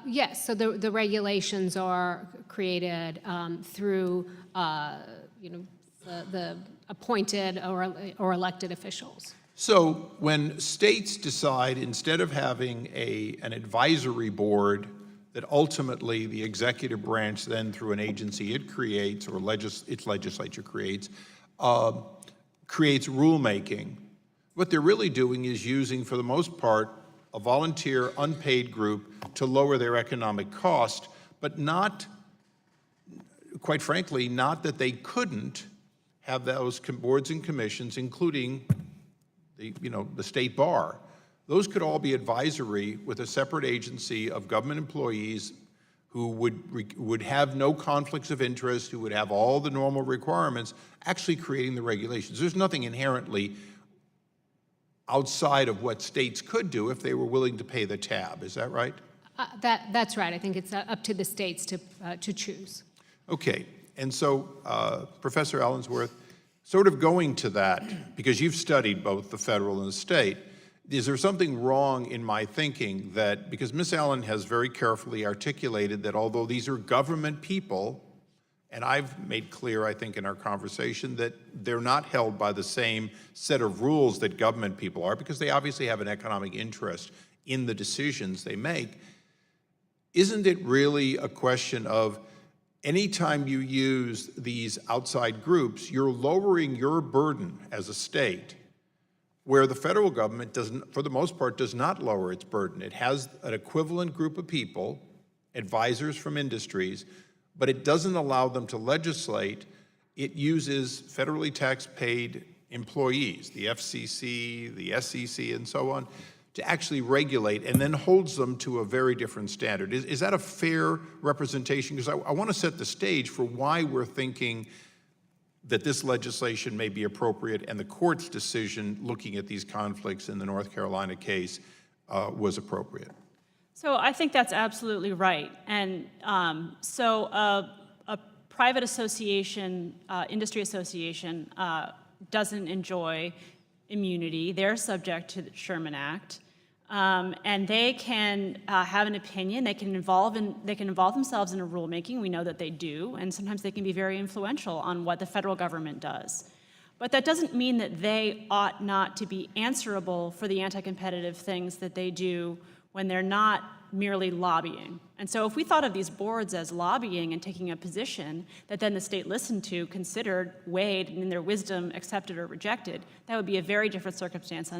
Yes, so the regulations are created through, the appointed or elected officials. So when states decide, instead of having an advisory board that ultimately the executive branch then through an agency it creates or its legislature creates rulemaking, what they're really doing is using, for the most part, a volunteer, unpaid group to lower their economic cost, but not, quite frankly, not that they couldn't have those boards and commissions, including the state bar. Those could all be advisory with a separate agency of government employees who would have no conflicts of interest, who would have all the normal requirements, actually creating the regulations. There's nothing inherently outside of what states could do if they were willing to pay the tab. Is that right? That's right. I think it's up to the states to choose. Okay. And so, Professor Allensworth, sort of going to that, because you've studied both the federal and the state, is there something wrong in my thinking that, because Ms. Allen has very carefully articulated that although these are government people, and I've made clear, I think, in our conversation that they're not held by the same set of rules that government people are, because they obviously have an economic interest in the decisions they make. Isn't it really a question of anytime you use these outside groups, you're lowering your burden as a state, where the federal government doesn't, for the most part, does not lower its burden. It has an equivalent group of people, advisors from industries, but it doesn't allow them to legislate. It uses federally tax-paid employees, the FCC, the SEC, and so on, to actually regulate, and then holds them to a very different standard. Is that a fair representation? Because I want to set the stage for why we're thinking that this legislation may be appropriate, and the court's decision looking at these conflicts in the North Carolina case was appropriate. So I think that's absolutely right. And so a private association, industry association, doesn't enjoy immunity. They're subject to the Sherman Act. And they can have an opinion. They can involve themselves in a rulemaking. We know that they do, and sometimes they can be very influential on what the federal government does. But that doesn't mean that they ought not to be answerable for the anti-competitive things that they do when they're not merely lobbying. And so if we thought of these boards as lobbying and taking a position that then the state listened to, considered, weighed, and in their wisdom accepted or rejected, that would be a very different circumstance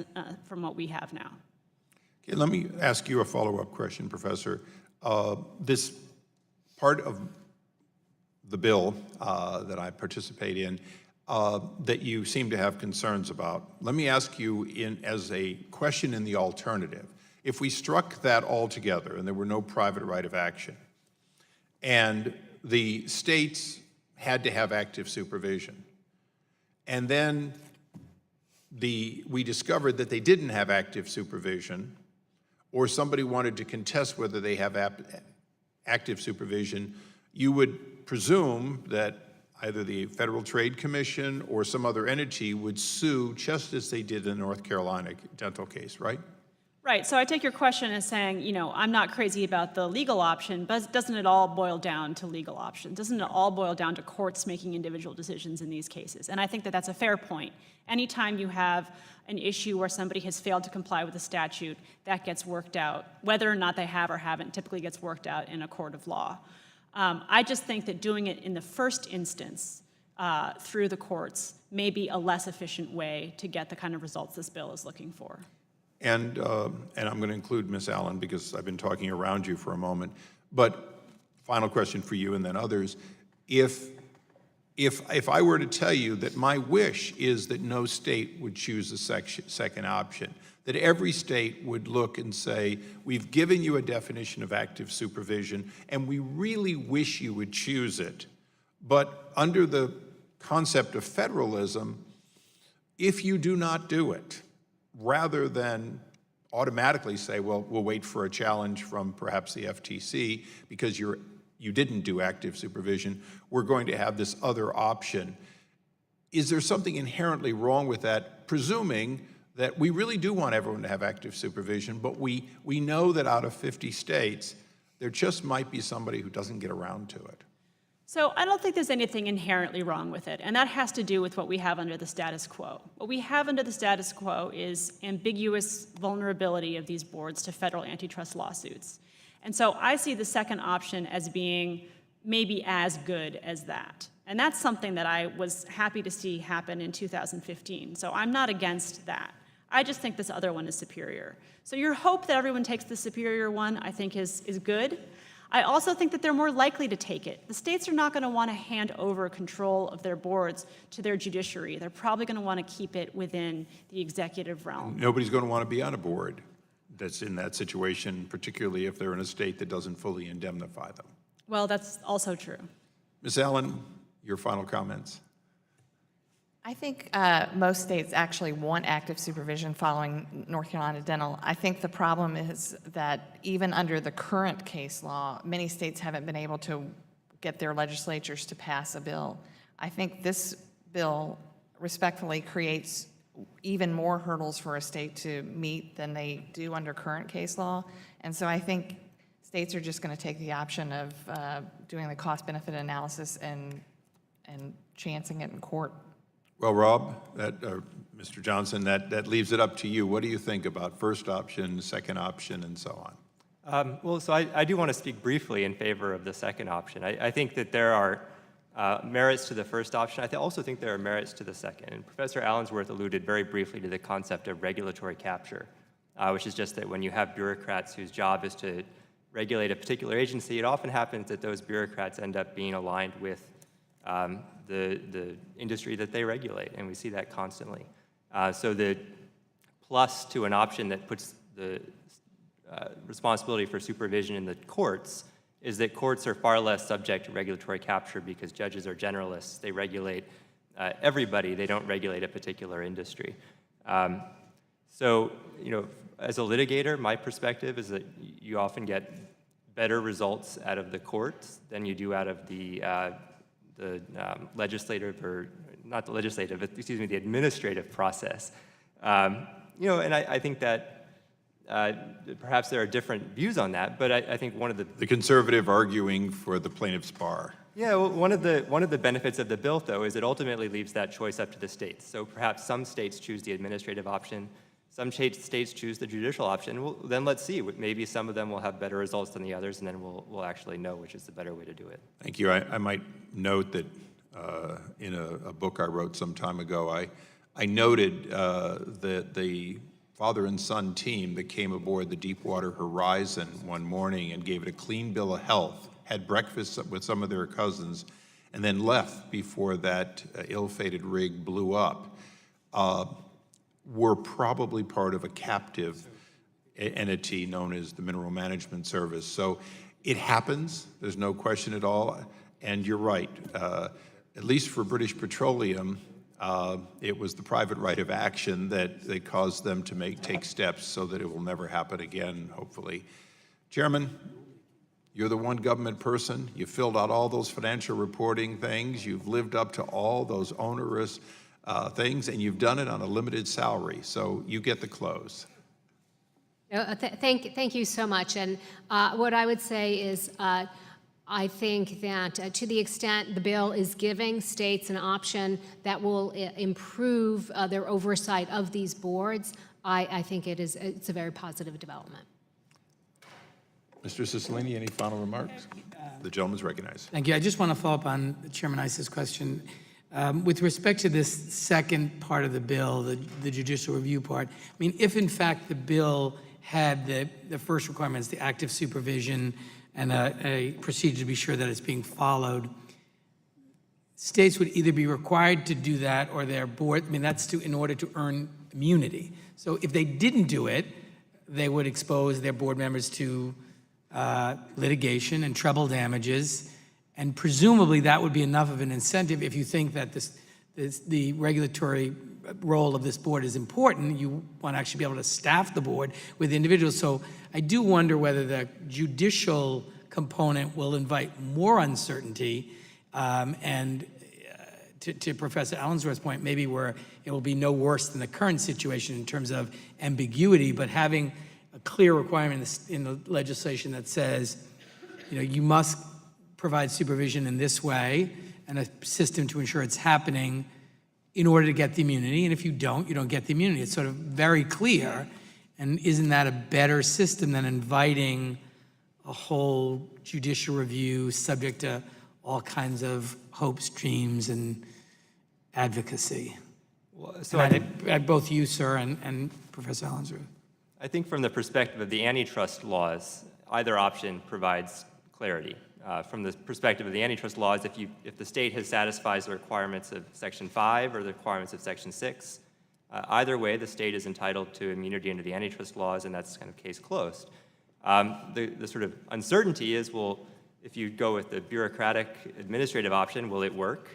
from what we have now. Okay, let me ask you a follow-up question, Professor. This part of the bill that I participate in that you seem to have concerns about, let me ask you as a question in the alternative. If we struck that altogether and there were no private right of action, and the states had to have active supervision, and then we discovered that they didn't have active supervision, or somebody wanted to contest whether they have active supervision, you would presume that either the Federal Trade Commission or some other entity would sue just as they did in the North Carolina dental case, right? Right, so I take your question as saying, you know, I'm not crazy about the legal option, but doesn't it all boil down to legal options? Doesn't it all boil down to courts making individual decisions in these cases? And I think that that's a fair point. Anytime you have an issue where somebody has failed to comply with a statute, that gets worked out. Whether or not they have or haven't typically gets worked out in a court of law. I just think that doing it in the first instance through the courts may be a less efficient way to get the kind of results this bill is looking for. And I'm going to include Ms. Allen because I've been talking around you for a moment. But final question for you and then others. If I were to tell you that my wish is that no state would choose the second option, that every state would look and say, we've given you a definition of active supervision, and we really wish you would choose it. But under the concept of federalism, if you do not do it, rather than automatically say, well, we'll wait for a challenge from perhaps the FTC because you didn't do active supervision, we're going to have this other option. Is there something inherently wrong with that, presuming that we really do want everyone to have active supervision, but we know that out of 50 states, there just might be somebody who doesn't get around to it? So I don't think there's anything inherently wrong with it, and that has to do with what we have under the status quo. What we have under the status quo is ambiguous vulnerability of these boards to federal antitrust lawsuits. And so I see the second option as being maybe as good as that. And that's something that I was happy to see happen in 2015. So I'm not against that. I just think this other one is superior. So your hope that everyone takes the superior one, I think, is good. I also think that they're more likely to take it. The states are not going to want to hand over control of their boards to their judiciary. They're probably going to want to keep it within the executive realm. Nobody's going to want to be on a board that's in that situation, particularly if they're in a state that doesn't fully indemnify them. Well, that's also true. Ms. Allen, your final comments. I think most states actually want active supervision following North Carolina Dental. I think the problem is that even under the current case law, many states haven't been able to get their legislatures to pass a bill. I think this bill respectfully creates even more hurdles for a state to meet than they do under current case law. And so I think states are just going to take the option of doing the cost-benefit analysis and chancing it in court. Well, Rob, Mr. Johnson, that leaves it up to you. What do you think about first option, second option, and so on? Well, so I do want to speak briefly in favor of the second option. I think that there are merits to the first option. I also think there are merits to the second. And Professor Allensworth alluded very briefly to the concept of regulatory capture, which is just that when you have bureaucrats whose job is to regulate a particular agency, it often happens that those bureaucrats end up being aligned with the industry that they regulate, and we see that constantly. So the plus to an option that puts the responsibility for supervision in the courts is that courts are far less subject to regulatory capture because judges are generalists. They regulate everybody. They don't regulate a particular industry. So, as a litigator, my perspective is that you often get better results out of the courts than you do out of the legislative, or not the legislative, but, excuse me, the administrative process. And I think that perhaps there are different views on that, but I think one of The conservative arguing for the plaintiff's bar. Yeah, well, one of the benefits of the bill, though, is it ultimately leaves that choice up to the states. So perhaps some states choose the administrative option, some states choose the judicial option. Well, then let's see. Maybe some of them will have better results than the others, and then we'll actually know which is the better way to do it. Thank you. I might note that in a book I wrote some time ago, I noted that the father and son team that came aboard the Deepwater Horizon one morning and gave it a clean bill of health, had breakfast with some of their cousins, and then left before that ill-fated rig blew up, were probably part of a captive entity known as the Mineral Management Service. So it happens, there's no question at all, and you're right. At least for British Petroleum, it was the private right of action that caused them to take steps so that it will never happen again, hopefully. Chairman, you're the one government person. You filled out all those financial reporting things. You've lived up to all those onerous things, and you've done it on a limited salary, so you get the close. Thank you so much. And what I would say is I think that to the extent the bill is giving states an option that will improve their oversight of these boards, I think it's a very positive development. Mr. Cicilline, any final remarks? The gentleman's recognized. Thank you. I just want to follow up on Chairman Issa's question. With respect to this second part of the bill, the judicial review part, I mean, if in fact the bill had the first requirements, the active supervision, and a procedure to be sure that it's being followed, states would either be required to do that or their board, I mean, that's in order to earn immunity. So if they didn't do it, they would expose their board members to litigation and treble damages, and presumably that would be enough of an incentive if you think that the regulatory role of this board is important. You want to actually be able to staff the board with individuals. So I do wonder whether the judicial component will invite more uncertainty, and to Professor Allensworth's point, maybe where it will be no worse than the current situation in terms of ambiguity, but having a clear requirement in the legislation that says, you must provide supervision in this way and a system to ensure it's happening in order to get the immunity. And if you don't get the immunity. It's sort of very clear. And isn't that a better system than inviting a whole judicial review subject to all kinds of hopes, dreams, and advocacy? Well, so at both you, sir, and Professor Allensworth. I think from the perspective of the antitrust laws, either option provides clarity. From the perspective of the antitrust laws, if the state satisfies the requirements of Section 5 or the requirements of Section 6, either way, the state is entitled to immunity under the antitrust laws, and that's kind of case closed. The sort of uncertainty is, well, if you go with the bureaucratic administrative option, will it work?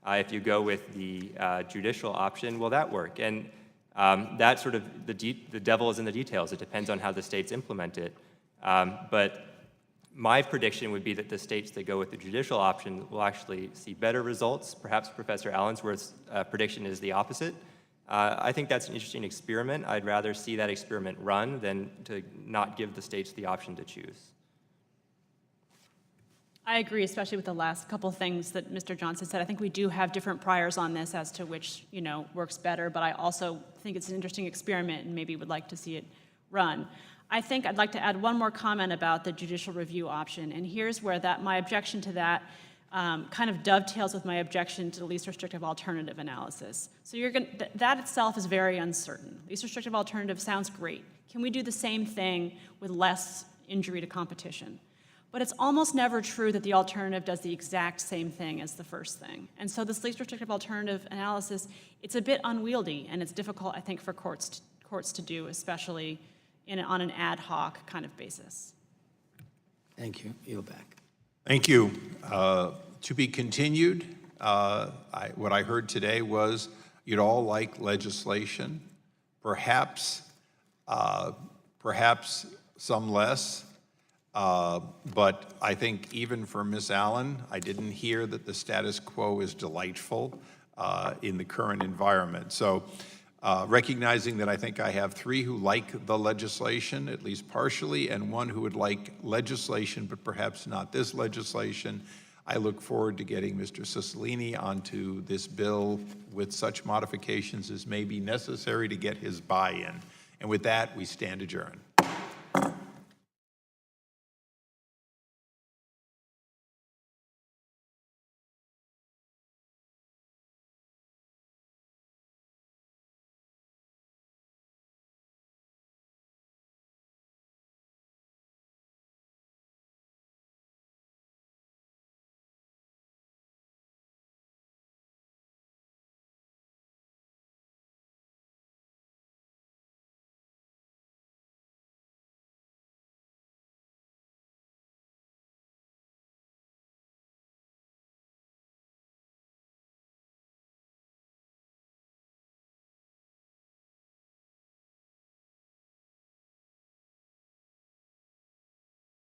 If you go with the judicial option, will that work? And that sort of, the devil is in the details. It depends on how the states implement it. But my prediction would be that the states that go with the judicial option will actually see better results. Perhaps Professor Allensworth's prediction is the opposite. I think that's an interesting experiment. I'd rather see that experiment run than to not give the states the option to choose. I agree, especially with the last couple of things that Mr. Johnson said. I think we do have different priors on this as to which, works better, but I also think it's an interesting experiment and maybe would like to see it run. I think I'd like to add one more comment about the judicial review option, and here's where my objection to that kind of dovetails with my objection to the least restrictive alternative analysis. So that itself is very uncertain. Least restrictive alternative sounds great. Can we do the same thing with less injury to competition? But it's almost never true that the alternative does the exact same thing as the first thing. And so this least restrictive alternative analysis, it's a bit unwieldy, and it's difficult, I think, for courts to do, especially on an ad hoc kind of basis. Thank you. Yield back. Thank you. To be continued, what I heard today was you'd all like legislation, perhaps some less, but I think even for Ms. Allen, I didn't hear that the status quo is delightful in the current environment. So recognizing that I think I have 3 who like the legislation, at least partially, and 1 who would like legislation, but perhaps not this legislation, I look forward to getting Mr. Cicilline onto this bill with such modifications as may be necessary to get his buy-in. And with that, we stand adjourned.